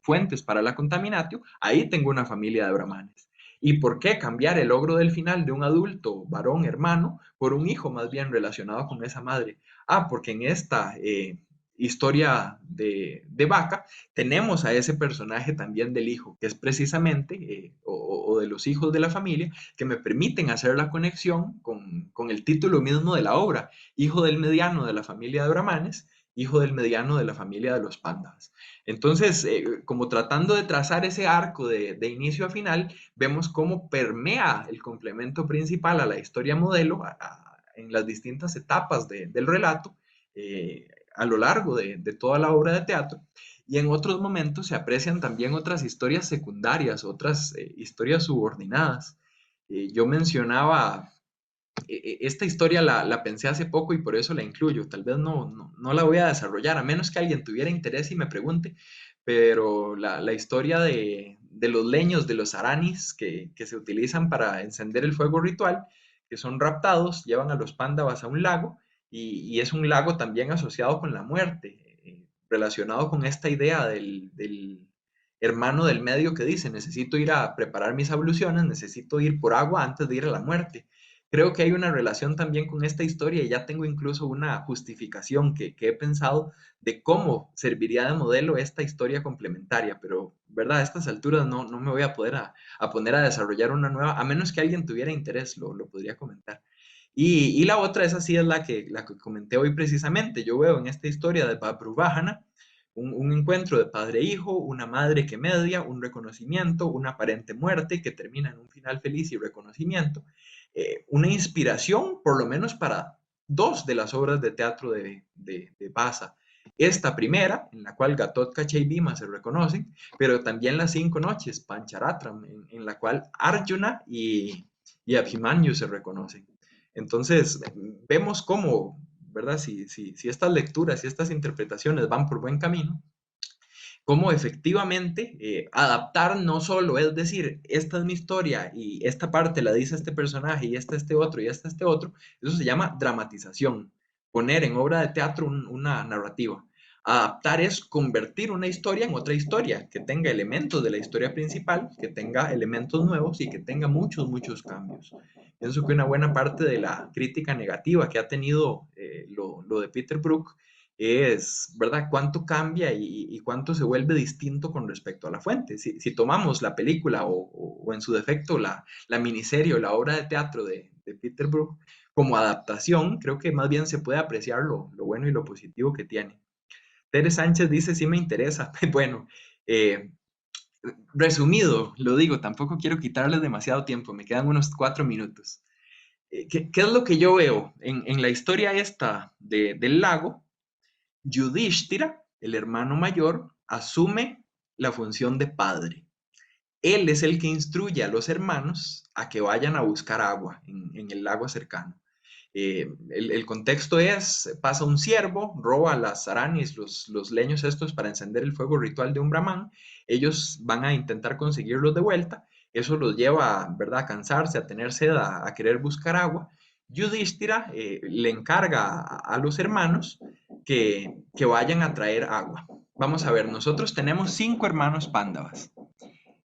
fuentes para la contaminatio, ahí tengo una familia de brahmanes. ¿Y por qué cambiar el ogro del final de un adulto varón hermano por un hijo más bien relacionado con esa madre? Porque en esta historia de Vaca tenemos a ese personaje también del hijo, que es precisamente, o de los hijos de la familia, que me permiten hacer la conexión con el título mismo de la obra: hijo del mediano de la familia de brahmanes, hijo del mediano de la familia de los Pándavas. Entonces, como tratando de trazar ese arco de inicio a final, vemos cómo permea el complemento principal a la historia modelo en las distintas etapas del relato, a lo largo de toda la obra de teatro. Y en otros momentos se aprecian también otras historias secundarias, otras historias subordinadas. Yo mencionaba, esta historia la pensé hace poco y por eso la incluyo. Tal vez no la voy a desarrollar, a menos que alguien tuviera interés y me pregunte, pero la historia de los leños, de los aranis que se utilizan para encender el fuego ritual, que son raptados, llevan a los Pándavas a un lago, y es un lago también asociado con la muerte, relacionado con esta idea del hermano del medio que dice: necesito ir a preparar mis abluciones, necesito ir por agua antes de ir a la muerte. Creo que hay una relación también con esta historia, y ya tengo incluso una justificación que he pensado de cómo serviría de modelo esta historia complementaria, pero, ¿verdad? A estas alturas no me voy a poder a poner a desarrollar una nueva, a menos que alguien tuviera interés, lo podría comentar. Y la otra, esa sí es la que comenté hoy precisamente. Yo veo en esta historia de Babruvahana un encuentro de padre e hijo, una madre que media, un reconocimiento, una aparente muerte que termina en un final feliz y reconocimiento, una inspiración por lo menos para dos de las obras de teatro de Basa. Esta primera, en la cual Gatotkacha y Bhima se reconocen, pero también las 5 noches, Pancharatram, en la cual Arjuna y Abhimanyu se reconocen. Entonces, vemos cómo, ¿verdad? Si estas lecturas y estas interpretaciones van por buen camino, cómo efectivamente adaptar no solo es decir: esta es mi historia y esta parte la dice este personaje y esta este otro y esta este otro. Eso se llama dramatización, poner en obra de teatro una narrativa. Adaptar es convertir una historia en otra historia, que tenga elementos de la historia principal, que tenga elementos nuevos y que tenga muchos cambios. Pienso que una buena parte de la crítica negativa que ha tenido lo de Peter Brook es, ¿verdad? Cuánto cambia y cuánto se vuelve distinto con respecto a la fuente. Si tomamos la película o en su defecto la miniserie o la obra de teatro de Peter Brook como adaptación, creo que más bien se puede apreciar lo bueno y lo positivo que tiene. Tere Sánchez dice, sí me interesa. Bueno, eh, resumido, lo digo, tampoco quiero quitarles demasiado tiempo, me quedan unos 4 minutos. ¿Qué es lo que yo veo en la historia esta del lago? Yudhishthira, el hermano mayor, asume la función de padre. Él es el que instruye a los hermanos a que vayan a buscar agua en el lago cercano. El contexto es, pasa un ciervo, roba las arañas, los leños estos para encender el fuego ritual de un brahman, ellos van a intentar conseguirlos de vuelta, eso los lleva, ¿verdad?, a cansarse, a tener sed, a querer buscar agua. Yudhishthira le encarga a los hermanos que vayan a traer agua. Vamos a ver, nosotros tenemos 5 hermanos pándavas.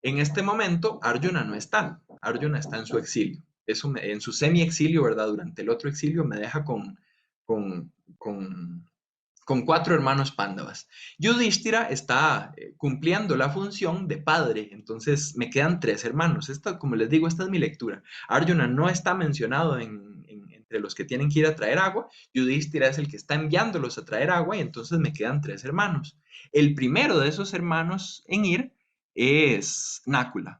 En este momento, Arjuna no está. Arjuna está en su exilio. En su semi-exilio, ¿verdad? Durante el otro exilio me deja con, con, con 4 hermanos pándavas. Yudhishthira está cumpliendo la función de padre, entonces me quedan 3 hermanos. Esta, como les digo, esta es mi lectura. Arjuna no está mencionado entre los que tienen que ir a traer agua. Yudhishthira es el que está enviándolos a traer agua y entonces me quedan 3 hermanos. El primero de esos hermanos en ir es Nácula.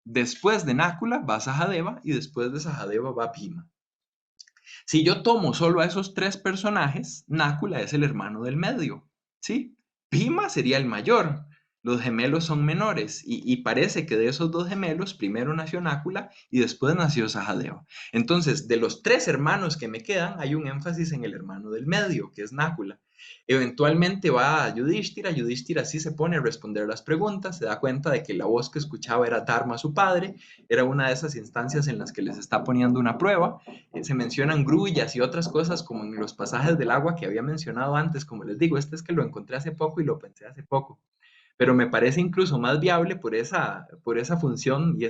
Después de Nácula va Sahadeva y después de Sahadeva va Bhima. Si yo tomo solo a esos 3 personajes, Nácula es el hermano del medio, ¿sí? Bhima sería el mayor. Los gemelos son menores y parece que de esos 2 gemelos primero nació Nácula y después nació Sahadeva. Entonces, de los 3 hermanos que me quedan, hay un énfasis en el hermano del medio, que es Nácula. Eventualmente va a Yudhishthira, Yudhishthira sí se pone a responder las preguntas, se da cuenta de que la voz que escuchaba era Dharma, su padre, era una de esas instancias en las que les está poniendo una prueba. Se mencionan grullas y otras cosas como en los pasajes del agua que había mencionado antes, como les digo, este es que lo encontré hace poco y lo pensé hace poco, pero me parece incluso más viable por esa función y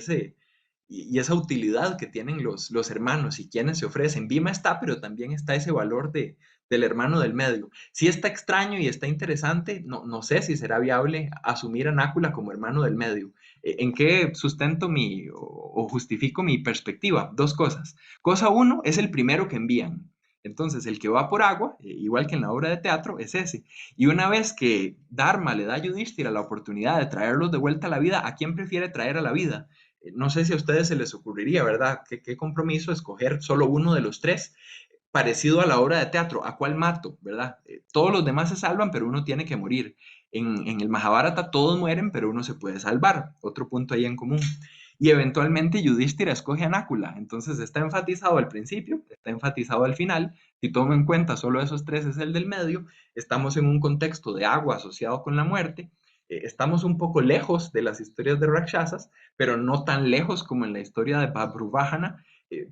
esa utilidad que tienen los hermanos y quienes se ofrecen. Bhima está, pero también está ese valor del hermano del medio. Sí está extraño y está interesante, no sé si será viable asumir a Nácula como hermano del medio. ¿En qué sustento o justifico mi perspectiva? 2 cosas. Cosa 1, es el primero que envían. Entonces, el que va por agua, igual que en la obra de teatro, es ese. Y una vez que Dharma le da a Yudhishthira la oportunidad de traerlos de vuelta a la vida, ¿a quién prefiere traer a la vida? No sé si a ustedes se les ocurriría, ¿verdad? ¿Qué compromiso escoger solo uno de los 3? Parecido a la obra de teatro, ¿a cuál mato? ¿Verdad? Todos los demás se salvan, pero uno tiene que morir. En el Mahabharata todos mueren, pero uno se puede salvar. Otro punto ahí en común. Y eventualmente Yudhishthira escoge a Nácula. Entonces está enfatizado al principio, está enfatizado al final. Si tomo en cuenta solo esos 3 es el del medio, estamos en un contexto de agua asociado con la muerte. Estamos un poco lejos de las historias de Rakshasas, pero no tan lejos como en la historia de Babruvahana.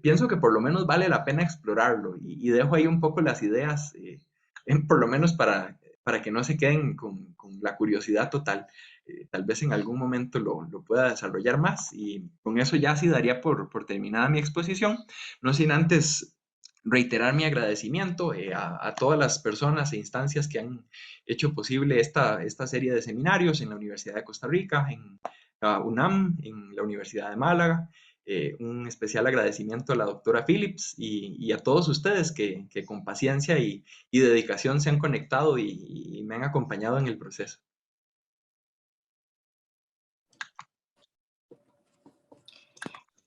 Pienso que por lo menos vale la pena explorarlo y dejo ahí un poco las ideas, por lo menos para que no se queden con la curiosidad total. Tal vez en algún momento lo pueda desarrollar más y con eso ya sí daría por terminada mi exposición, no sin antes reiterar mi agradecimiento a todas las personas e instancias que han hecho posible esta serie de seminarios en la Universidad de Costa Rica, en la UNAM, en la Universidad de Málaga. Un especial agradecimiento a la doctora Phillips y a todos ustedes que con paciencia y dedicación se han conectado y me han acompañado en el proceso.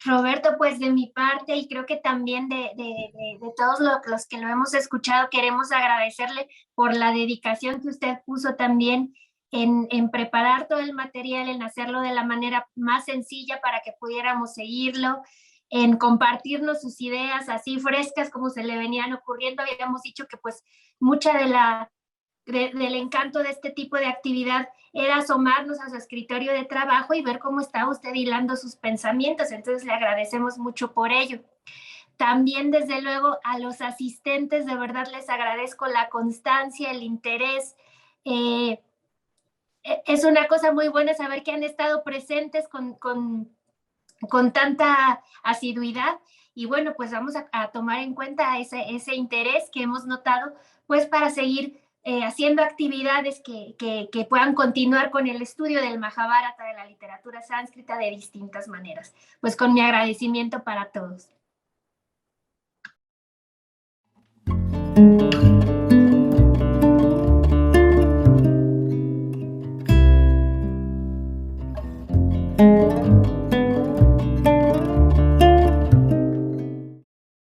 Roberto, pues de mi parte y creo que también de todos los que lo hemos escuchado, queremos agradecerle por la dedicación que usted puso también en preparar todo el material, en hacerlo de la manera más sencilla para que pudiéramos seguirlo, en compartirnos sus ideas así frescas como se le venían ocurriendo. Habíamos dicho que pues mucha del encanto de este tipo de actividad era asomarnos a su escritorio de trabajo y ver cómo está usted hilando sus pensamientos. Entonces le agradecemos mucho por ello. También, desde luego, a los asistentes, de verdad les agradezco la constancia, el interés. Es una cosa muy buena saber que han estado presentes con con tanta asiduidad. Y bueno, pues vamos a tomar en cuenta ese interés que hemos notado, pues para seguir haciendo actividades que puedan continuar con el estudio del Mahabharata, de la literatura sánscrita, de distintas maneras. Pues con mi agradecimiento para todos.